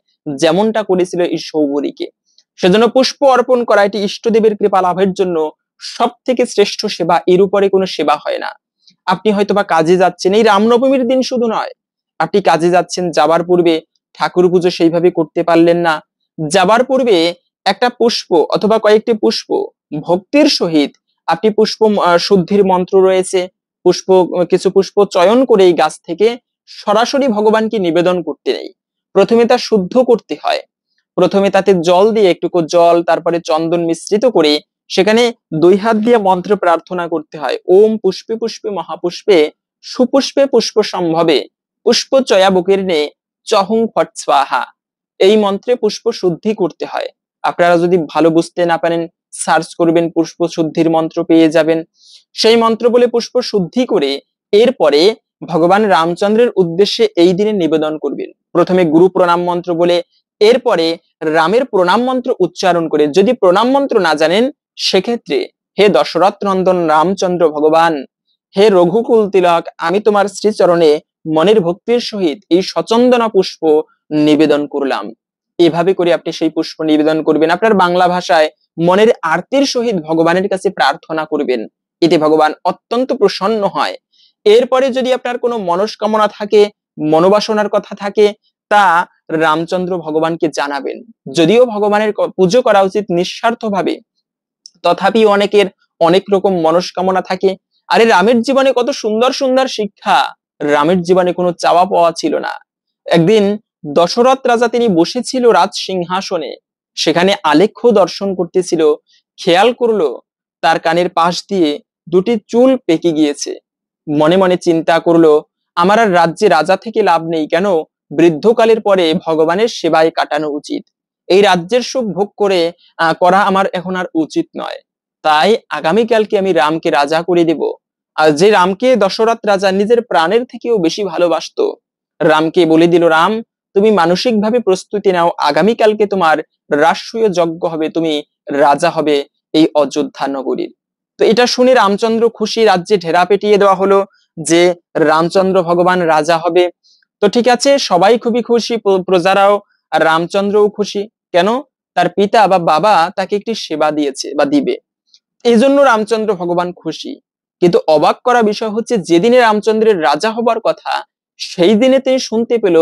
যেমনটা করেছিল এই সৌভরীকে। সেজন্য পুষ্প অর্পণ করা এটি ইষ্টদেবের কৃপা লাভের জন্য সব থেকে শ্রেষ্ঠ সেবা, এর উপরে কোনো সেবা হয় না। আপনি হয়তোবা কাজে যাচ্ছেন, এই রামনবমীর দিন শুধু নয়, আপনি কাজে যাচ্ছেন, যাবার পূর্বে ঠাকুর পুজো সেইভাবে করতে পারলেন না, যাবার পূর্বে একটা পুষ্প অথবা কয়েকটি পুষ্প ভক্তির সহিত আপনি পুষ্প শুদ্ধির মন্ত্র রয়েছে, পুষ্প কিছু পুষ্প চয়ন করে এই গাছ থেকে সরাসরি ভগবানকে নিবেদন করতে নেই। প্রথমে তা শুদ্ধ করতে হয়, প্রথমে তাতে জল দিয়ে একটুকু জল, তারপরে চন্দন মিশ্রিত করে সেখানে 2 হাত দিয়ে মন্ত্র প্রার্থনা করতে হয়। ওম পুষ্পে পুষ্পে মহাপুষ্পে সুপুষ্পে পুষ্প সম্ভবে পুষ্প চয়া বুকীর্ণে চহুং ফট স্বাহা। এই মন্ত্রে পুষ্প শুদ্ধি করতে হয়। আপনারা যদি ভালো বুঝতে না পারেন, সার্চ করবেন, পুষ্প শুদ্ধির মন্ত্র পেয়ে যাবেন। সেই মন্ত্র বলে পুষ্প শুদ্ধি করে এরপরে ভগবান রামচন্দ্রের উদ্দেশ্যে এই দিনে নিবেদন করবেন। প্রথমে গুরু প্রণাম মন্ত্র বলে, এরপরে রামের প্রণাম মন্ত্র উচ্চারণ করে। যদি প্রণাম মন্ত্র না জানেন, সেক্ষেত্রে হে দশরথ নন্দন রামচন্দ্র ভগবান, হে রঘুকুল তিলক, আমি তোমার শ্রীচরণে মনের ভক্তির সহিত এই সচন্দনা পুষ্প নিবেদন করলাম। এভাবে করে আপনি সেই পুষ্প নিবেদন করবেন, আপনার বাংলা ভাষায় মনের আরতির সহিত ভগবানের কাছে প্রার্থনা করবেন। এতে ভগবান অত্যন্ত প্রসন্ন হয়। এরপরে যদি আপনার কোনো মনস্কামনা থাকে, মনোবাসনার কথা থাকে, তা রামচন্দ্র ভগবানকে জানাবেন। যদিও ভগবানের পুজো করা উচিত নিঃস্বার্থ ভাবে, তথাপি অনেকের অনেক রকম মনস্কামনা থাকে। আরে রামের জীবনে কত সুন্দর সুন্দর শিক্ষা, রামের জীবনে কোনো চাওয়া পাওয়া ছিল না। একদিন দশরথ রাজা তিনি বসেছিল রাজ সিংহাসনে, সেখানে আলেখ্য দর্শন করতেছিল, খেয়াল করলো তার কানের পাশ দিয়ে 2টি চুল পেকে গিয়েছে। মনে মনে চিন্তা করলো, আমার আর রাজ্যে রাজা থেকে লাভ নেই, কেন বৃদ্ধকালের পরে ভগবানের সেবায় কাটানো উচিত, এই রাজ্যের সুখ ভোগ করে করা আমার এখন আর উচিত নয়। তাই আগামীকালকে আমি রামকে রাজা করে দেব। আর যে রামকে দশরথ রাজা নিজের প্রাণের থেকেও বেশি ভালোবাসতো, রামকে বলে দিল, রাম তুমি মানসিক ভাবে প্রস্তুতি নাও, আগামীকালকে তোমার রাষ্ট্রীয় যজ্ঞ হবে, তুমি রাজা হবে এই অযোধ্যা নগরীর। তো এটা শুনে রামচন্দ্র খুশি, রাজ্যে ঢেরা পেটিয়ে দেওয়া হলো যে রামচন্দ্র ভগবান রাজা হবে। তো ঠিক আছে, সবাই খুবই খুশি, প্রজারাও, আর রামচন্দ্রও খুশি। কেন? তার পিতা বা বাবা তাকে একটি সেবা দিয়েছে বা দিবে, এই জন্য রামচন্দ্র ভগবান খুশি। কিন্তু অবাক করা বিষয় হচ্ছে, যেদিনে রামচন্দ্রের রাজা হবার কথা, সেই দিনে তিনি শুনতে পেল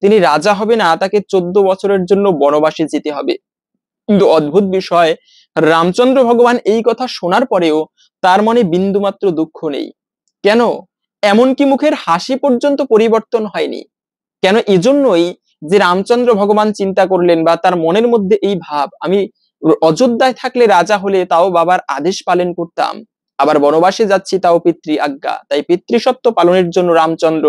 তিনি রাজা হবে না, তাকে 14 বছরের জন্য বনবাসে যেতে হবে। কিন্তু অদ্ভুত বিষয়, রামচন্দ্র ভগবান এই কথা শোনার পরেও তার মনে বিন্দুমাত্র দুঃখ নেই। কেন? এমনকি মুখের হাসি পর্যন্ত পরিবর্তন হয়নি। কেন? এজন্যই যে রামচন্দ্র ভগবান চিন্তা করলেন, বা তার মনের মধ্যে এই ভাব, আমি অযোধ্যায় থাকলে রাজা হলে তাও বাবার আদেশ পালন করতাম, আবার বনবাসে যাচ্ছি তাও পিতৃ আজ্ঞা। তাই পিতৃসত্ব পালনের জন্য রামচন্দ্র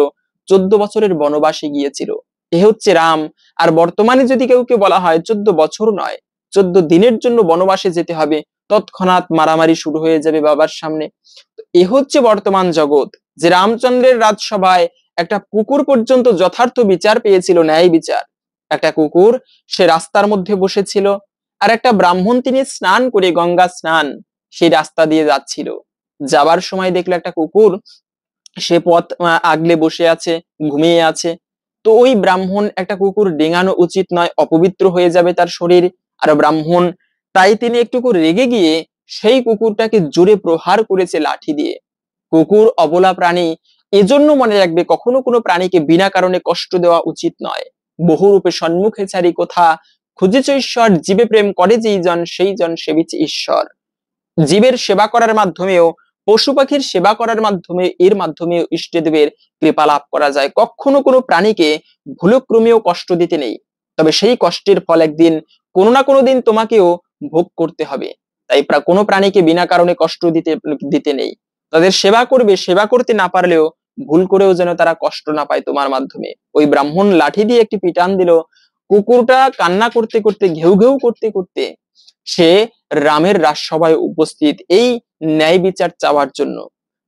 14 বছরের বনবাসে গিয়েছিল। এ হচ্ছে রাম। আর বর্তমানে যদি কেউকে বলা হয় 14 বছর নয়, 14 দিনের জন্য বনবাসে যেতে হবে, তৎক্ষণাৎ মারামারি শুরু হয়ে যাবে বাবার সামনে। এ হচ্ছে বর্তমান জগৎ। যে রামচন্দ্রের রাজসভায় একটা কুকুর পর্যন্ত যথার্থ বিচার পেয়েছিল, ন্যায় বিচার। একটা কুকুর সে রাস্তার মধ্যে বসেছিল, আর একটা ব্রাহ্মণ তিনি স্নান করে, গঙ্গা স্নান, সেই রাস্তা দিয়ে যাচ্ছিল। যাবার সময় দেখলো একটা কুকুর সে পথ আগলে বসে আছে, ঘুমিয়ে আছে। তো ওই ব্রাহ্মণ, একটা কুকুর ডেঙানো উচিত নয়, অপবিত্র হয়ে যাবে তার শরীর। আর ব্রাহ্মণ, তাই তিনি একটুকু রেগে গিয়ে সেই কুকুরটাকে জোরে প্রহার করেছে লাঠি দিয়ে। কুকুর অবলা প্রাণী, এজন্য মনে রাখবে কখনো কোনো প্রাণীকে বিনা কারণে কষ্ট দেওয়া উচিত নয়। বহুরূপে সন্মুখে ছাড়ি কথা, খুঁজেছ ঈশ্বর, জীবে প্রেম করে যেই জন, সেই জন সেবিছে ঈশ্বর। জীবের সেবা করার মাধ্যমেও, পশু পাখির সেবা করার মাধ্যমে, এর মাধ্যমে ইষ্টদেবের কৃপা লাভ করা যায়। কখনো কোনো প্রাণীকে ভুলক্রমেও কষ্ট দিতে নেই, তবে সেই কষ্টের ফল একদিন কোনো না কোনো দিন তোমাকেও ভোগ করতে হবে। তাই কোনো প্রাণীকে বিনা কারণে কষ্ট দিতে দিতে নেই। তাদের সেবা করবে, সেবা করতে না পারলেও ভুল করেও যেন তারা কষ্ট না পায় তোমার মাধ্যমে। ওই ব্রাহ্মণ লাঠি দিয়ে একটি পিটান দিল। কুকুরটা কান্না করতে করতে, ঘেউ ঘেউ করতে করতে সে রামের রাজসভায় উপস্থিত, এই ন্যায় বিচার চাওয়ার জন্য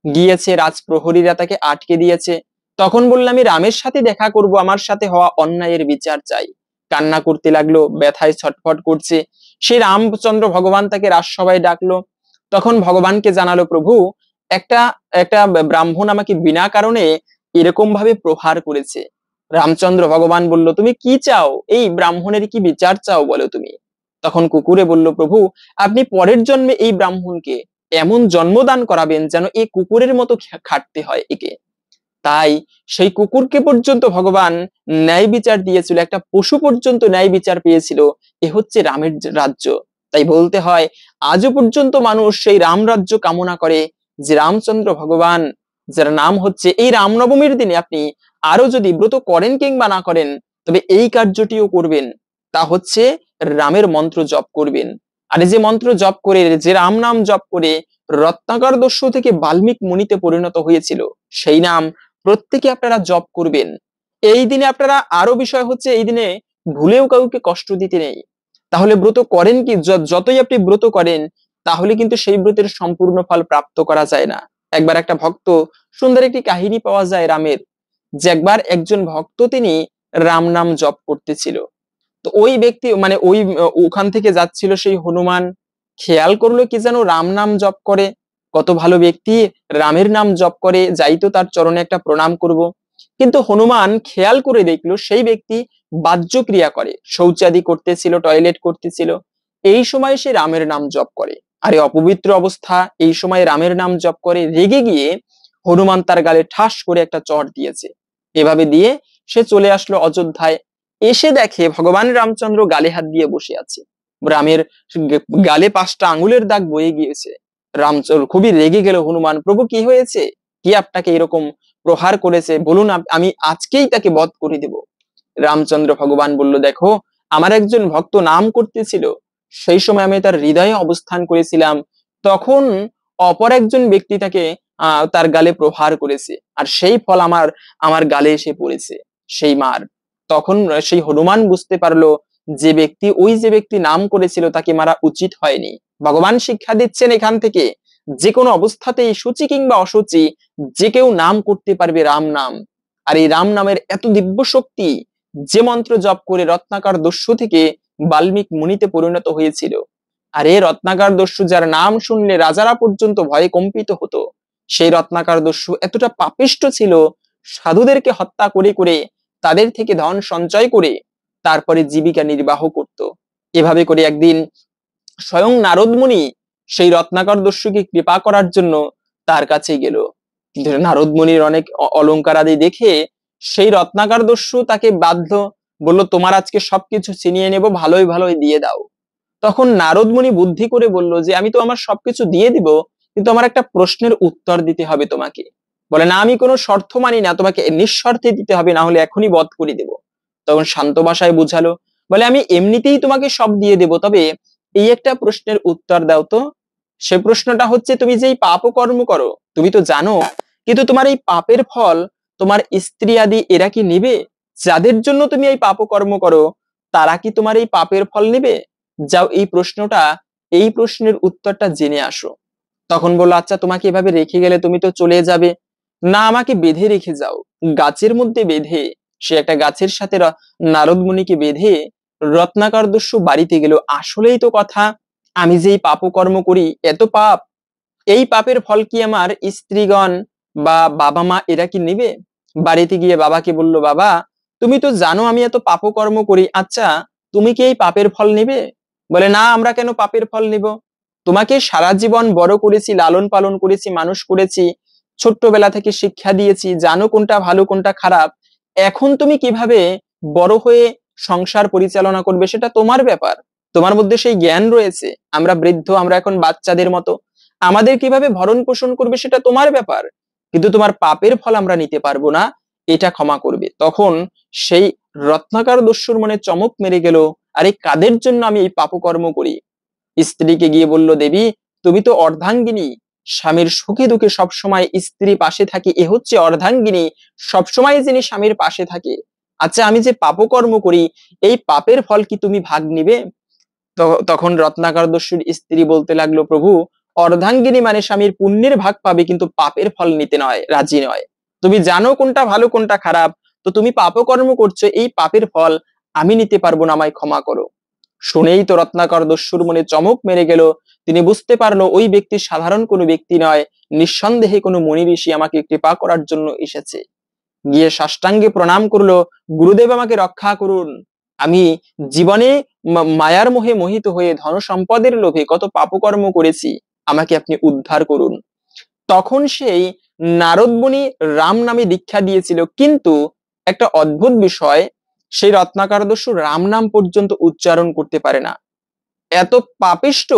গিয়েছে। রাজপ্রহরীরা তাকে আটকে দিয়েছে। তখন বললাম, আমি রামের সাথে দেখা করব, আমার সাথে হওয়া অন্যায়ের বিচার চাই। কান্না করতে লাগলো, ব্যথায় ছটফট করছে। সেই রামচন্দ্র ভগবান তাকে রাজসভায় ডাকলো। তখন ভগবানকে জানালো, প্রভু, একটা একটা ব্রাহ্মণ আমাকে বিনা কারণে এরকম ভাবে প্রহার করেছে। রামচন্দ্র ভগবান বলল, তুমি কি চাও? এই ব্রাহ্মণের কি বিচার চাও বলো তুমি? তখন কুকুরে বলল, প্রভু, আপনি পরের জন্মে এই ব্রাহ্মণকে এমন জন্মদান করাবেন যেন এই কুকুরের মতো খাটতে হয় একে। তাই সেই কুকুরকে পর্যন্ত ভগবান ন্যায় বিচার দিয়েছিল, একটা পশু পর্যন্ত ন্যায় বিচার পেয়েছিল। এ হচ্ছে রামের রাজ্য। তাই বলতে হয়, আজও পর্যন্ত মানুষ সেই রাম রাজ্য কামনা করে। যে রামচন্দ্র ভগবান, যার নাম হচ্ছে, এই রামনবমীর দিনে আপনি আরো যদি ব্রত করেন কিংবা না করেন, তবে এই কার্যটিও করবেন। তা হচ্ছে রামের মন্ত্র জপ করবেন। আর যে মন্ত্র জপ করে, যে রাম নাম জপ করে রত্নাকর দস্যু থেকে বাল্মীক মুনিতে পরিণত হয়েছিল, সেই নাম প্রত্যেকে আপনারা জপ করবেন। এই দিনে আপনারা, আরো বিষয় হচ্ছে, এই দিনে ভুলেও কাউকে কষ্ট দিতে নেই। তাহলে ব্রত করেন কি, যতই আপনি ব্রত করেন, তাহলে কিন্তু সেই ব্রতের সম্পূর্ণ ফল প্রাপ্ত করা যায় না। একবার একটা ভক্ত, সুন্দর একটি কাহিনী পাওয়া যায় রামের, যে একবার একজন ভক্ত তিনি রাম নাম জপ করতেছিল। তো ওই ব্যক্তি, মানে ওই ওখান থেকে যাচ্ছিল সেই হনুমান, খেয়াল করলো কি যেন রাম নাম জপ করে। কত ভালো ব্যক্তি, রামের নাম জপ করে, যাই তো তার চরণে একটা প্রণাম করব। কিন্তু হনুমান খেয়াল করে দেখলো সেই ব্যক্তি বাহ্য ক্রিয়া করে, শৌচাদি করতেছিল, টয়লেট করতেছিল। এই সময় সে রামের নাম জপ করে। আরে অপবিত্র অবস্থা, এই সময় রামের নাম জপ করে। রেগে গিয়ে হনুমান তার গালে ঠাস করে একটা চড় দিয়েছে। এভাবে দিয়ে সে চলে আসলো অযোধ্যায়। এসে দেখে ভগবান রামচন্দ্র গালে হাত দিয়ে বসে আছে। রামের গালে 5টা আঙুলের দাগ বয়ে গিয়েছে। রামচন্দ্র খুবই রেগে গেল। হনুমান, প্রভু কি হয়েছে? কি আপনাকে এরকম প্রহার করেছে? বলুন, আমি আজকেই তাকে বধ করে দেব। রামচন্দ্র ভগবান বলল, দেখো, আমার একজন ভক্ত নাম করতেছিল, সেই সময় আমি তার হৃদয়ে অবস্থান করেছিলাম। তখন অপর একজন ব্যক্তি তাকে তার গালে প্রহার করেছে, আর সেই ফল আমার আমার গালে এসে পড়েছে, সেই মার। তখন সেই হনুমান বুঝতে পারলো যে ব্যক্তি নাম করেছিল তাকে মারা উচিত হয়নি। ভগবান শিক্ষা দিচ্ছেন এখান থেকে, যে কোনো অবস্থাতেই, সূচি কিংবা অসুচি, যে কেউ নাম করতে পারবে রাম নাম। আর এই রাম নামের এত দিব্য শক্তি, যে মন্ত্র জপ করে রত্নাকর দস্যু থেকে বাল্মীক মুনিতে পরিণত হয়েছিল। আর এই রত্নাকর দস্যু, যার নাম শুনলে রাজারা পর্যন্ত ভয়ে কম্পিত হতো, সেই রত্নাকর দস্যু এতটা পাপিষ্ঠ ছিল, সাধুদেরকে হত্যা করে করে তাদের থেকে ধন সঞ্চয় করে তারপরে জীবিকা নির্বাহ করত। এভাবে করে একদিন স্বয়ং নারদ মুনি সেই রত্নাকর দস্যুকে কৃপা করার জন্য তার কাছে গেল। কিন্তু নারদ মুনির অনেক অলংকার আদি দেখে সেই রত্নাকর দস্যু তাকে বাধ্য, বলল, তোমার আজকে সবকিছু ছিনিয়ে নেব, ভালোই ভালোই দিয়ে দাও। তখন নারদ মুনি বুদ্ধি করে বলল যে, আমি তো আমার সবকিছু দিয়ে দিব, কিন্তু আমার একটা প্রশ্নের উত্তর দিতে হবে তোমাকে। বলে, না, আমি কোনো শর্ত মানি না, তোমাকে নিঃশর্তে দিতে হবে, না হলে এখনই বধ করে দেব। তখন শান্ত ভাষায় বুঝালো, বলে, আমি এমনিতেই তোমাকে সব দিয়ে দেব, তবে এই একটা প্রশ্নের উত্তর দাও তো, সে প্রশ্নটা হচ্ছে, তুমি যে এই পাপ কর্ম করো, তুমি তো জানো, কিন্তু তোমার এই পাপের ফল তোমার স্ত্রী আদি এরা কি নিবে? যাদের জন্য তুমি এই পাপ কর্ম করো, তারা কি তোমার এই পাপের ফল নিবে? যাও এই প্রশ্নের উত্তরটা জেনে আসো। তখন বললো, আচ্ছা তোমাকে এভাবে রেখে গেলে তুমি তো চলে যাবে, না আমাকে বেঁধে রেখে যাও। গাছের মধ্যে বেঁধে, সে একটা গাছের সাথে নারদ মুনিকে বেঁধে রত্নাকর দস্যু বাড়িতে গেল। আসলেই তো কথা, আমি যে এই পাপ কর্ম করি, এত পাপ, এই পাপের ফল কি আমার স্ত্রীগণ বা বাবা মা এরা কি নেবে? বাড়িতে গিয়ে বাবাকে বলল, বাবা তুমি তো জানো আমি এত পাপ কর্ম করি, আচ্ছা তুমি কি এই পাপের ফল নেবে? বলে, না আমরা কেন পাপের ফল নিব? তোমাকে সারা জীবন বড় করেছি, লালন পালন করেছি, মানুষ করেছি, ছোট্টবেলা থেকে শিক্ষা দিয়েছি, জানো কোনটা ভালো কোনটা খারাপ। এখন তুমি কিভাবে বড় হয়ে সংসার পরিচালনা করবে সেটা তোমার ব্যাপার, তোমার মধ্যে সেই জ্ঞান রয়েছে। আমরা বৃদ্ধ, আমরা এখন বাচ্চাদের মতো, আমাদের কিভাবে ভরণ পোষণ করবে সেটা তোমার ব্যাপার, কিন্তু তোমার পাপের ফল আমরা নিতে পারবো না, এটা ক্ষমা করবে। তখন সেই রত্নাকর দস্যুর মনে চমক মেরে গেল, আরে কাদের জন্য আমি এই পাপকর্ম করি? স্ত্রীকে গিয়ে বলল, দেবী তুমি তো অর্ধাঙ্গিনী, স্বামীর সুখে দুঃখে সবসময় স্ত্রী পাশে থাকে, এ হচ্ছে অর্ধাঙ্গিনী, সবসময় যিনি স্বামীর পাশে থাকে। আচ্ছা আমি যে পাপকর্ম করি, এই পাপের ফল কি তুমি ভাগ নিবে? তখন রত্নাকর দস্যুর স্ত্রী বলতে লাগলো, প্রভু অর্ধাঙ্গিনী মানে স্বামীর পুণ্যের ভাগ পাবে, কিন্তু পাপের ফল নিতে নয়, রাজি নয়। তুমি জানো কোনটা ভালো কোনটা খারাপ, তো তুমি পাপকর্ম করছো, এই পাপের ফল আমি নিতে পারবো না, আমায় ক্ষমা করো। শুনেই তো রত্নাকর দস্যুর মনে চমক মেরে গেল। তিনি বুঝতে পারলো ওই ব্যক্তি সাধারণ কোনো ব্যক্তি নয়, নিঃসন্দেহে কোনো মুনি ঋষি আমাকে কৃপা করার জন্য এসেছে। গিয়ে সাষ্টাঙ্গে প্রণাম করলো, গুরুদেব আমাকে রক্ষা করুন, আমি জীবনে মায়ার মোহে মোহিত হয়ে ধন সম্পদের লোভে কত পাপকর্ম করেছি, আমাকে আপনি উদ্ধার করুন। তখন সেই নারদ মুনি রাম নামে দীক্ষা দিয়েছিল, কিন্তু একটা অদ্ভুত বিষয়, সেই রত্নাকর দস্যু রাম নাম পর্যন্ত উচ্চারণ করতে পারে না। এত পাপিষ্ট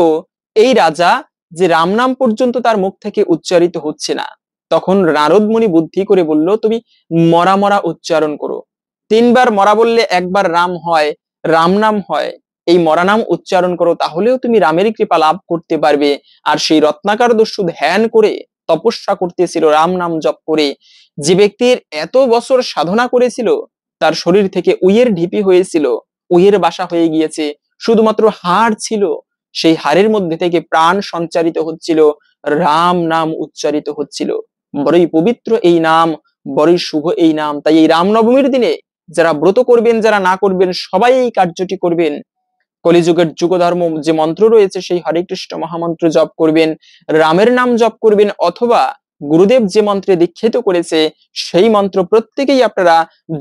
এই রাজা যে রাম নাম পর্যন্ত তার মুখ থেকে উচ্চারিত হচ্ছে না। তখন নারদ মুনি বুদ্ধি করে বলল, তুমি মরা মরা উচ্চারণ করো, 3বার মরা বললে একবার রাম হয়, রাম নাম হয়, এই মরা নাম উচ্চারণ করো, তাহলেও তুমি রামের কৃপা লাভ করতে পারবে। আর সেই রত্নাকর দস্যু ধ্যান করে তপস্যা করতেছিল, রাম নাম জপ করে। যে ব্যক্তির এত বছর সাধনা করেছিল, তার শরীর থেকে উইয়ের ঢিপি হয়েছিল, উইয়ের বাসা হয়ে গিয়েছে, শুধুমাত্র হাড় ছিল, সেই হাড়ের মধ্যে থেকে প্রাণ সঞ্চারিত হচ্ছিল, রাম নাম উচ্চারিত হচ্ছিল। বড়ই পবিত্র এই নাম, বড়ই শুভ এই নাম। তাই এই রামনবমীর দিনে যারা ব্রত করবেন, যারা না করবেন, সবাই এই কার্যটি করবেন। কলিযুগের যুগধর্ম যে মন্ত্র রয়েছে, সেই হরে কৃষ্ণ মহামন্ত্র জপ করবেন, রামের নাম জপ করবেন, অথবা গুরুদেব যে মন্ত্রে দীক্ষিত করেছে সেই মন্ত্র প্রত্যেকেই আপনারা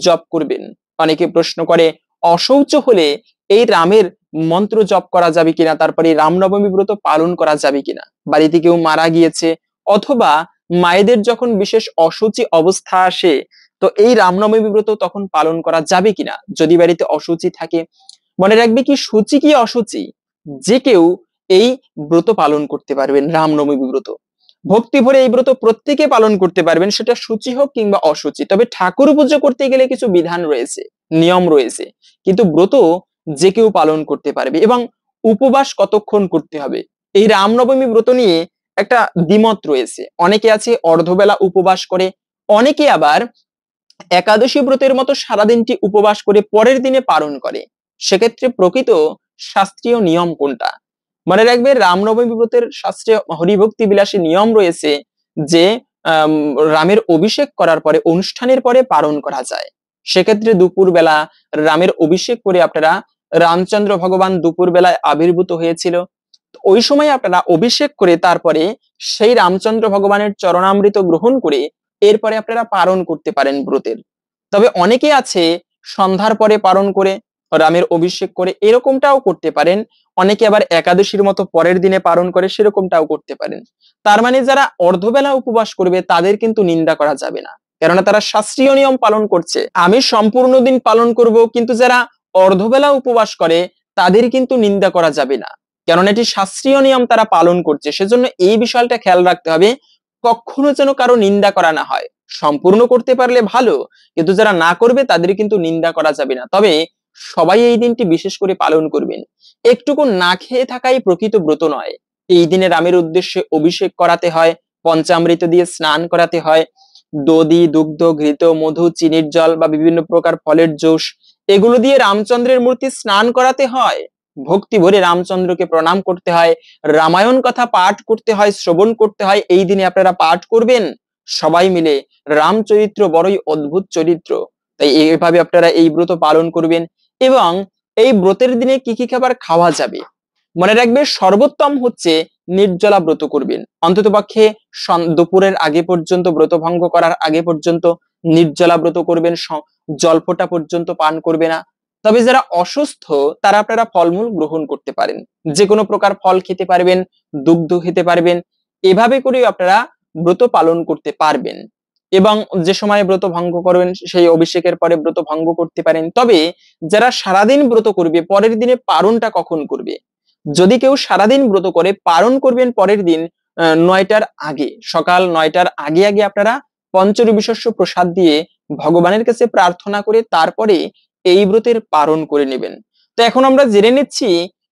জপ করবেন। অনেকে প্রশ্ন করে, অশৌচ হলে এই রামের মন্ত্র জপ করা যাবে কিনা, তারপরে রামনবমী ব্রত পালন করা যাবে কিনা? বাড়িতে কেউ মারা গিয়েছে, অথবা মায়েদের যখন বিশেষ অসুচি অবস্থা আসে, তো এই রামনবমী ব্রত তখন পালন করা যাবে কিনা? যদি বাড়িতে অসুচি থাকে, মনে রাখবে কি সূচি কি অসুচি, যে কেউ এই ব্রত পালন করতে পারবেন, রামনবমী ব্রত। ভক্তি ভরে এই ব্রত প্রত্যেকে পালন করতে পারবেন, সেটা সূচি হোক কিংবা অসুচি। তবে ঠাকুর পুজো করতে গেলে কিছু বিধান রয়েছে, নিয়ম রয়েছে, কিন্তু ব্রত যে কেউ পালন করতে পারবে। এবং উপবাস কতক্ষণ করতে হবে, এই রামনবমী ব্রত নিয়ে একটা দ্বিমত রয়েছে। অনেকে আছে অর্ধবেলা উপবাস করে, অনেকে আবার একাদশী ব্রতের মতো সারাদিনটি উপবাস করে পরের দিনে পালন করে। সেক্ষেত্রে প্রকৃত শাস্ত্রীয় নিয়ম কোনটা? মনে রাখবে, রামনবমী ব্রতের শাস্ত্রে হরিভক্তি বিলাসী নিয়ম রয়েছে যে রামের অভিষেক করার পরে, অনুষ্ঠানের পরে পালন করা যায়। সেক্ষেত্রে দুপুর বেলা রামের অভিষেক করে আপনারা, রামচন্দ্র ভগবান দুপুর বেলায় আবির্ভূত হয়েছিল, ওই সময় আপনারা অভিষেক করে তারপরে সেই রামচন্দ্র ভগবানের চরণামৃত গ্রহণ করে এরপরে আপনারা পালন করতে পারেন ব্রতের। তবে অনেকে আছে সন্ধ্যার পরে পালন করে, রামের অভিষেক করে, এরকমটাও করতে পারেন। অনেকে আবার একাদশীর মতো পরের দিনে পালন করে, সেরকমটাও করতে পারেন। তার মানে যারা অর্ধবেলা উপবাস করবে তাদের কিন্তু নিন্দা করা যাবে না, কেননা তারা শাস্ত্রীয় নিয়ম পালন করছে। আমি সম্পূর্ণ দিন পালন করব, কিন্তু যারা অর্ধবেলা উপবাস করে তাদের কিন্তু নিন্দা করা যাবে না, কেননা এটি শাস্ত্রীয় নিয়ম তারা পালন করছে। সেজন্য এই বিষয়টা খেয়াল রাখতে হবে, কখনো যেন কারো নিন্দা করা না হয়। সম্পূর্ণ করতে পারলে ভালো, কিন্তু যারা না করবে তাদের কিন্তু নিন্দা করা যাবে না। তবে সবাই এই দিনটি বিশেষ করে পালন করবেন। একটুকু না খেয়ে থাকাই প্রকৃত ব্রত নয়, এই দিনে রামের উদ্দেশ্যে অভিষেক করাতে হয়, পঞ্চামৃত দিয়ে স্নান করাতে হয়, দধি, দুগ্ধ, ঘৃত, মধু, চিনির জল বা বিভিন্ন প্রকার ফলের জুস এগুলো দিয়ে রামচন্দ্রের মূর্তি স্নান করাতে হয়, ভক্তি ভরে রামচন্দ্রকে প্রণাম করতে হয়, রামায়ণ কথা পাঠ করতে হয়, শ্রবণ করতে হয়। এই দিনে আপনারা পাঠ করবেন সবাই মিলে। রামচরিত্র বড়ই অদ্ভুত চরিত্র, তাই এইভাবে আপনারা এই ব্রত পালন করবেন। এবং এই ব্রতের দিনে কি কি খাবার খাওয়া যাবে মনে রাখবে, সর্বোত্তম হচ্ছে নির্জলা ব্রত করবেন। অন্ততপক্ষে দুপুরের আগে পর্যন্ত, ব্রত ভঙ্গ করার আগে পর্যন্ত নির্জলা ব্রত করবেন, জলফোঁটা পর্যন্ত পান করবে না। তবে যারা অসুস্থ তারা আপনারা ফলমূল গ্রহণ করতে পারেন, যে কোনো প্রকার ফল খেতে পারবেন, দুগ্ধ খেতে পারবেন, এভাবে করে আপনারা ব্রত পালন করতে পারবেন। এবং যে সময় ব্রত ভঙ্গ করবেন সেই অভিষেকের পরে ব্রত ভঙ্গ করতে পারেন। তবে যারা সারাদিন ব্রত করবে, পরের দিনে পারণটা কখন করবে? যদি কেউ সারাদিন ব্রত করে, পারণ করবেন পরের দিন 9টার আগে, সকাল 9টার আগে আগে আপনারা পঞ্চরবিশস্য প্রসাদ দিয়ে ভগবানের কাছে প্রার্থনা করে তারপরে এই ব্রতের পালন করে নেবেন। তো এখন আমরা জেনে নিচ্ছি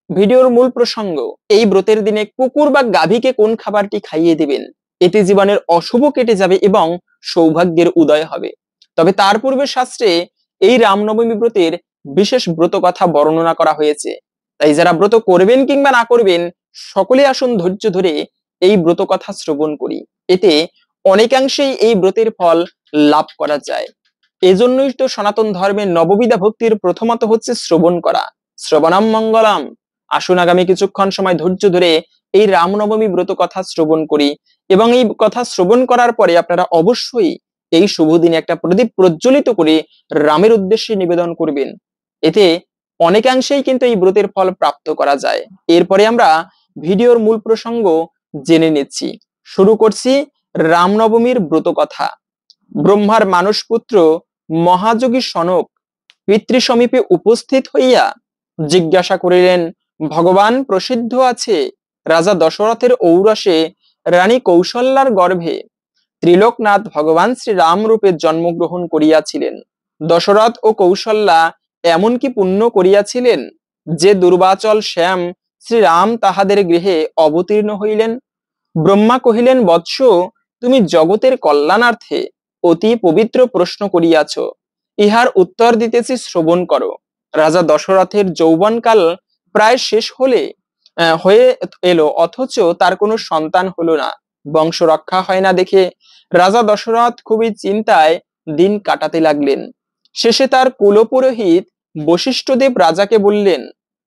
ভিডিওর মূল প্রসঙ্গ। এই ব্রতের দিনে কুকুর বা গাভীকে কোন খাবারটি খাইয়ে দিবেন, এতে জীবনের অশুভ কেটে যাবে এবং সৌভাগ্যের উদয় হবে। তবে তার পূর্বে শাস্ত্রে এই রামনবমী ব্রতের বিশেষ ব্রত কথা বর্ণনা করা হয়েছে। তাই যারা ব্রত করবেন কিংবা না করবেন সকলে আসুন ধৈর্য ধরে এই ব্রত কথা শ্রবণ করি, এতে অনেকাংশেই এই ব্রতের ফল লাভ করা যায়। এজন্যই তো সনাতন ধর্মের নববিধা ভক্তির প্রথমত হচ্ছে শ্রবণ করা, শ্রবণাম মঙ্গলম। আসুন আগামী কিছুক্ষণ সময় ধৈর্য ধরে এই রামনবমী ব্রত কথা শ্রবণ করি, এবং এই কথা শ্রবণ করার পরে আপনারা অবশ্যই এই শুভ দিনে একটা প্রদীপ প্রজ্বলিত করে রামের উদ্দেশ্যে নিবেদন করবেন। এতে অনেকাংশেই কিন্তু এই ব্রতের ফল প্রাপ্ত করা যায়। এরপরে আমরা ভিডিওর মূল প্রসঙ্গ জেনে নিচ্ছি। শুরু করছি রামনবমীর ব্রত কথা। ব্রহ্মার মানসপুত্র মহাযোগী সনক পিতৃ সমীপে উপস্থিত হইয়া জিজ্ঞাসা করিলেন, ভগবান প্রসিদ্ধ আছে রাজা দশরথের ঔরসে রানী কৌশল্যার গর্ভে ত্রিলোকনাথ ভগবান শ্রী রাম রূপে জন্মগ্রহণ করিয়াছিলেন। দশরথ ও কৌশল্যা এমন কি পুণ্য করিয়াছিলেন যে দুর্বাচল শ্যাম শ্রীরাম তাহাদের গৃহে অবতীর্ণ হইলেন? ব্রহ্মা কহিলেন, বৎস, তুমি জগতের কল্যাণার্থে অতি পবিত্র প্রশ্ন করিয়াছ, ইহার উত্তর দিতেছি, শ্রবণ করো। রাজা দশরথের যৌবনকাল প্রায় শেষ হয়ে এলো, অথচ তার কোনো সন্তান হলো না। বংশ রক্ষা হয় না দেখে রাজা দশরথ খুবই চিন্তায় দিন কাটাতে লাগলেন। শেষে তার কুলপুরোহিত বশিষ্ঠদেব রাজাকে বললেন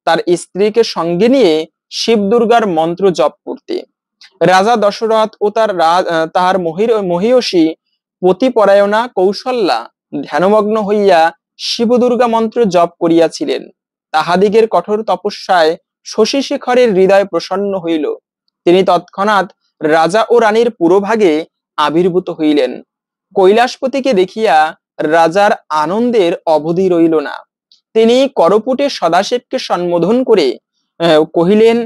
তার স্ত্রীকে সঙ্গে নিয়ে শিব দুর্গার মন্ত্র জপ করতে। রাজা দশরথ ও তাহার মহিয়সী পতিপরায়ণা কৌশল্যা ধ্যানমগ্ন হইয়া শিব দুর্গা মন্ত্র জপ করিয়াছিলেন। তাহাদিগের কঠোর তপস্যায় শশী শেখরের হৃদয় প্রসন্ন হইল। তিনি তৎক্ষণাৎ রাজা ও রানীর পুরোভাগে আবির্ভূত হইলেন। কৈলাসপতিকে দেখিয়া রাজার আনন্দের অবধি রইল না। তিনি করপুটে সদাশিবকে সম্বোধন করে কহিলেন,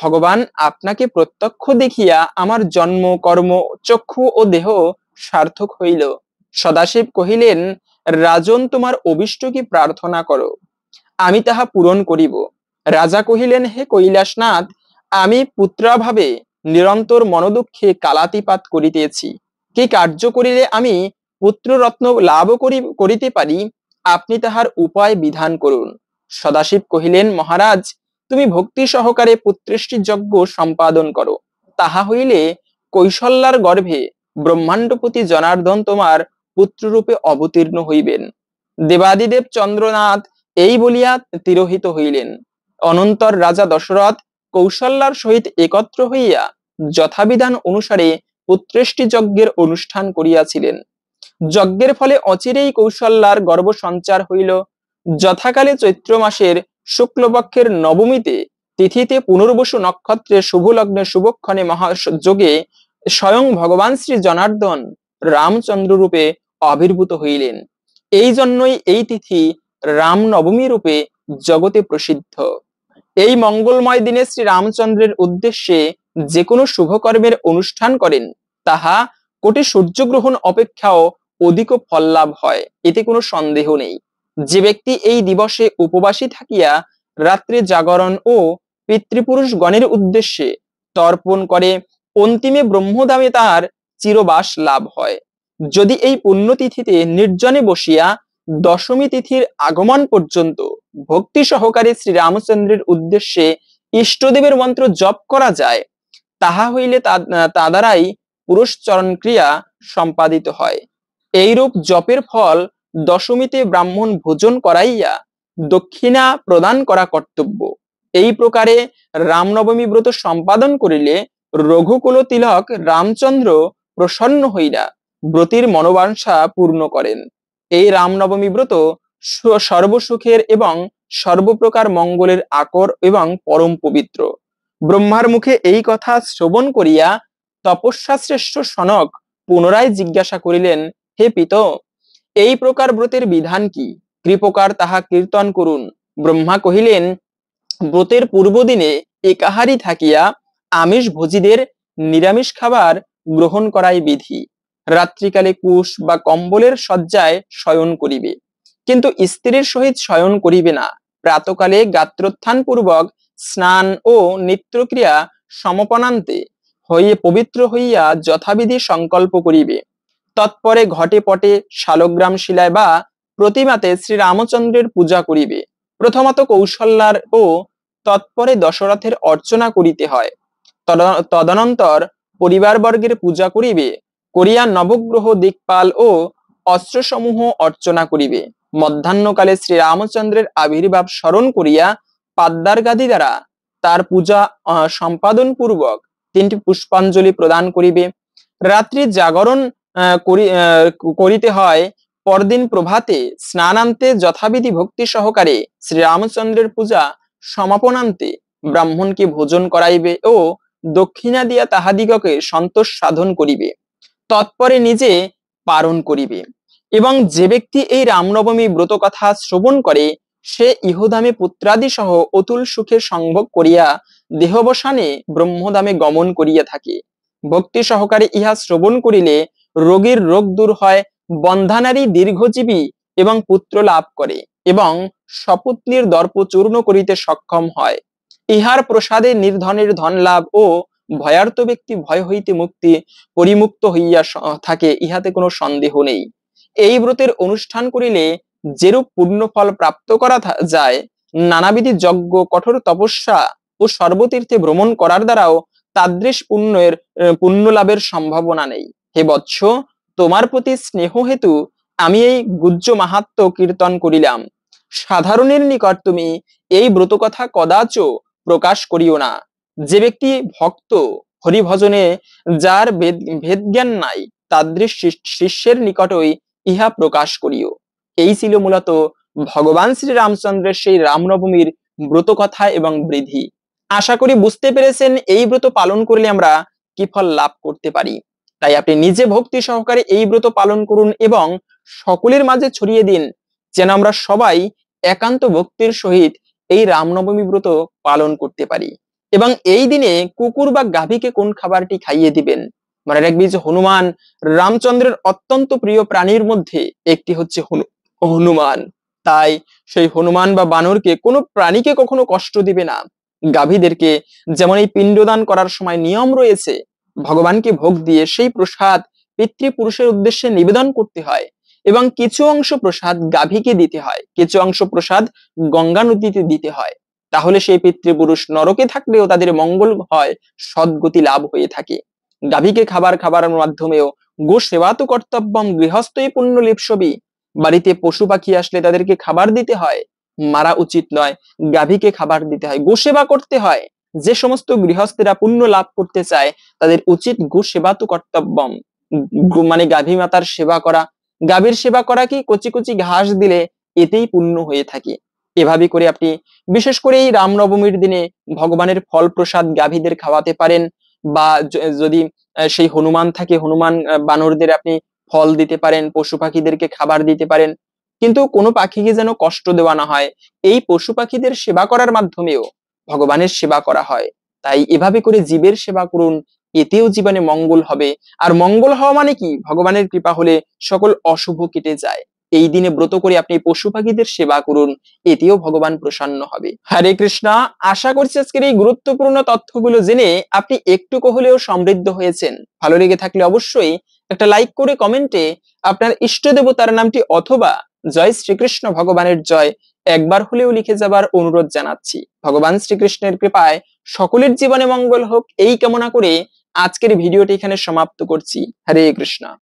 ভগবান, আপনাকে প্রত্যক্ষ দেখিয়া আমার জন্ম, কর্ম, চক্ষু ও দেহ সার্থক হইল। সদাশিব কহিলেন, রাজন, তোমার অভিষ্ট কি প্রার্থনা করো, আমি তাহা পূরণ করিব। রাজা কহিলেন, হে কৈলাসনাথ, আমি পুত্রাভাবে নিরন্তর মনোদুঃখে কালাতিপাত করিতেছি। কি কার্য করিলে আমি পুত্ররত্ন লাভ করিতে পারি, আপনি তাহার উপায় বিধান করুন। সদাশিব কহিলেন, মহারাজ, তুমি ভক্তি সহকারে পুত্রেষ্টি যজ্ঞ সম্পাদন করো, তাহা হইলে কৌশল্যার গর্ভে ব্রহ্মাণ্ডপতি জনার্দন তোমার পুত্ররূপে অবতীর্ণ হইবেন। দেবাদিদেব চন্দ্রনাথ এই বলিয়া তিরোহিত হইলেন। অনন্তর রাজা দশরথ কৌশল্যার সহিত একত্র হইয়া যথাবিধান অনুসারে পুত্রেষ্টি যজ্ঞের অনুষ্ঠান করিয়াছিলেন। যজ্ঞের ফলে অচিরেই কৌশল্যার গর্ভ সঞ্চার হইল। যথাকালে চৈত্র মাসের শুক্লপক্ষের নবমীতে তিথিতে পুনর্বসু নক্ষত্রে শুভ লগ্নে শুভক্ষণে মহাযোগে স্বয়ং ভগবান শ্রী জনার্দন রামচন্দ্র রূপে আবির্ভূত হইলেন। এই জন্যই এই তিথি রামনবমী রূপে জগতে প্রসিদ্ধ। এই মঙ্গলময় দিনে শ্রী রামচন্দ্রের উদ্দেশ্যে যে কোনো শুভকর্মের অনুষ্ঠান করেন তাহা কোটি সূর্যগ্রহণ অপেক্ষাও অধিক ফল লাভ হয়, এতে কোনো সন্দেহ নেই। যে ব্যক্তি এই দিবসে উপবাসী থাকিয়া রাত্রে জাগরণ ও পিতৃপুরুষ গণের উদ্দেশ্যে তর্পণ করে অন্তিমে ব্রহ্মধামে তার চিরবাস লাভ হয়। যদি এই পুণ্যতিথিতে নির্জনে বসিয়া দশমী তিথির আগমন পর্যন্ত ভক্তি সহকারে শ্রীরামচন্দ্রের উদ্দেশ্যে ইষ্টদেবের মন্ত্র জপ করা যায়, তাহা হইলে তা দ্বারাই পুরুষচরণ ক্রিয়া সম্পাদিত হয়। এইরূপ জপের ফল দশমীতে ব্রাহ্মণ ভোজন করাইয়া দক্ষিণা প্রদান করা কর্তব্য। এই প্রকারে রামনবমী ব্রত সম্পাদন করিলে রঘুকুল তিলক রামচন্দ্র প্রসন্ন হইয়া ব্রতীর মনোবাঞ্ছা পূর্ণ করেন। এই রামনবমী ব্রত সর্বসুখের এবং সর্বপ্রকার মঙ্গলের আকর এবং পরম পবিত্র। ব্রহ্মার মুখে এই কথা শ্রবণ করিয়া তপস্যা শ্রেষ্ঠ সনক পুনরায় জিজ্ঞাসা করিলেন, হে পিত, এই প্রকার ব্রতের বিধান কি? কৃপকার তাহা কীর্তন করুন। ব্রহ্মা কহিলেন, ব্রতের পূর্বদিনে একাহারি থাকিয়া আমিষ ভোজীদের নিরামিষ খাবার গ্রহণ করাই বিধি। রাত্রিকালে কুশ বা কম্বলের শয্যায় শয়ন করিবে, কিন্তু স্ত্রীর সহিত শয়ন করিবে না। প্রাতকালে গাত্রোত্থান পূর্বক স্নান ও নিত্যক্রিয়া সমপনান্তে হইয়ে পবিত্র হইয়া যথাবিধি সংকল্প করিবে। তৎপরে ঘটে পটে শালগ্রাম শিলায় বা প্রতিমাতে শ্রীরামচন্দ্রের পূজা করিবে। প্রথমত কৌশল্যার ও তৎপরে দশরথের অর্চনা করিতে হয়। তদনন্তর পরিবারবর্গের পূজা করিবে, করিয়া নবগ্রহ দিকপাল ও অস্ত্রসমূহ অর্চনা করিবে। মধ্যাহ্নকালে শ্রীরামচন্দ্রের আবির্ভাব স্মরণ করিয়া পাদ্দার গাদি দ্বারা তার পূজা সম্পাদন পূর্বক 3টি পুষ্পাঞ্জলি প্রদান করিবে। রাত্রি জাগরণ করিতে হয়। পরদিন প্রভাতে স্নানান্তে যথাবিধি ভক্তি সহকারে শ্রীরামচন্দ্রের পূজা সমাপনান্তে ব্রাহ্মণকে ভোজন করাইবে ও দক্ষিণা দিয়া তাহাদিগকে সন্তোষ সাধন করিবে। তৎপরে নিজে পারণ করিবে। এবং যে ব্যক্তি এই রামনবমী ব্রত কথা শ্রবণ করে, সে ইহধামে পুত্রাদি সহ অতুল সুখে সংভোগ করিয়া দেহবসানে ব্রহ্মধামে গমন করিয়া থাকে। ভক্তি সহকারে ইহা শ্রবণ করিলে রোগীর রোগ দূর হয়, বন্ধানারী দীর্ঘজীবী এবং পুত্র লাভ করে এবং সপত্নীর দর্প চূর্ণ করিতে সক্ষম হয়। ইহার প্রসাদে নির্ধনের ধন লাভ ও ভয়ার্ত ব্যক্তি ভয় হইতে পরিমুক্ত হইয়া থাকে, ইহাতে কোনো সন্দেহ নেই। এই ব্রতের অনুষ্ঠান করিলে যেরূপ পূর্ণ ফল প্রাপ্ত করা যায়, নানাবিধি যজ্ঞ, কঠোর তপস্যা ও সর্বতীর্থে ভ্রমণ করার দ্বারাও তাদৃশ পুণ্য লাভের সম্ভাবনা নেই। হে বৎস, তোমার প্রতি স্নেহ হেতু আমি এই গুহ্য মাহাত্ম্য কীর্তন করিলাম। সাধারণের নিকট তুমি এই ব্রত কথা কদাচ প্রকাশ করিও না। যে ব্যক্তি ভক্ত, হরিভজনে যার ভেদ জ্ঞান নাই, তাদৃশ শিষ্যের নিকটই ইহা প্রকাশ করিও। এই ছিল মূলত ভগবান শ্রীরামচন্দ্রের সেই রামনবমীর ব্রত কথা এবং বৃদ্ধি। আশা করি বুঝতে পেরেছেন এই ব্রত পালন করলে আমরা কি ফল লাভ করতে পারি। তাই আপনি নিজে ভক্তি সহকারে এই ব্রত পালন করুন এবং সকলের মাঝে ছড়িয়ে দিন, যেন আমরা সবাই একান্ত ভক্তির সহিত এই রামনবমী ব্রত পালন করতে পারি। এবং এই দিনে কুকুর বা গাভীকে কোন খাবারটি খাইয়ে দিবেন? মনে রাখবি যে হনুমান রামচন্দ্রের অত্যন্ত প্রিয় প্রাণীর মধ্যে একটি হচ্ছে হনুমান। তাই সেই হনুমান বা বানরকে কোনো প্রাণীকে কখনো কষ্ট দিবে না। গাভীদেরকে যেমন এই পিণ্ডদান করার সময় নিয়ম রয়েছে, ভগবানকে ভোগ দিয়ে সেই প্রসাদ পিতৃপুরুষের উদ্দেশ্যে নিবেদন করতে হয় এবং কিছু অংশ প্রসাদ গাভীকে দিতে হয়, কিছু অংশ প্রসাদ গঙ্গা নদীতে দিতে হয়। তাহলে সেই পিতৃপুরুষ নরকে থাকলেও তাদের মঙ্গল হয়, সদ্গতি লাভ হয়ে থাকে। গাভীকে খাবার মাধ্যমেও গো সেবা তো কর্তব্যম গৃহস্থই পুণ্য লিপ্সবি। বাড়িতে পশু পাখি আসলে তাদেরকে খাবার দিতে হয়, মারা উচিত নয়, গাভীকে খাবার দিতে হয়, গো সেবা করতে হয়। যে সমস্ত গৃহস্থেরা পুণ্য লাভ করতে চায় তাদের উচিত গো সেবা তো কর্তব্যম, মানে গাভী মাতার সেবা করা। গাভীর সেবা করা কি? কচি কচি ঘাস দিলে এতেই পুণ্য হয়ে থাকে। এভাবে করে আপনি বিশেষ করে এই রামনবমীর দিনে ভগবানের ফল প্রসাদ গাভীদের খাওয়াতে পারেন, বা যদি সেই হনুমান থাকে, হনুমান বানরদের আপনি ফল দিতে পারেন, পশু পাখিদেরকে খাবার দিতে পারেন। কিন্তু কোনো পাখিকে যেন কষ্ট দেওয়া না হয়, এই পশু পাখিদের সেবা করার মাধ্যমেও ভগবানের সেবা করা হয়। তাই এভাবে করে জীবের সেবা করুন, এতেও জীবনে মঙ্গল হবে। আর মঙ্গল হওয়া মানে কি? ভগবানের কৃপা হলে সকল অশুভ কেটে যায়। এই দিনে ব্রত করে আপনি পশু পাখিদের সেবা করুন, এতেও ভগবান প্রসন্ন হবে। হরে কৃষ্ণ। আশা করছি আজকের এই গুরুত্বপূর্ণ তথ্যগুলো জেনে আপনি একটু হলেও সমৃদ্ধ হয়েছেন। ভালো লেগে থাকলে অবশ্যই একটা লাইক করে কমেন্টে আপনার ইষ্ট দেবতার নামটি অথবা জয় শ্রীকৃষ্ণ ভগবানের জয় একবার হলেও লিখে যাবার অনুরোধ জানাচ্ছি। ভগবান শ্রীকৃষ্ণের কৃপায় সকলের জীবনে মঙ্গল হোক এই কামনা করে আজকের ভিডিওটি এখানে সমাপ্ত করছি। হরে কৃষ্ণ।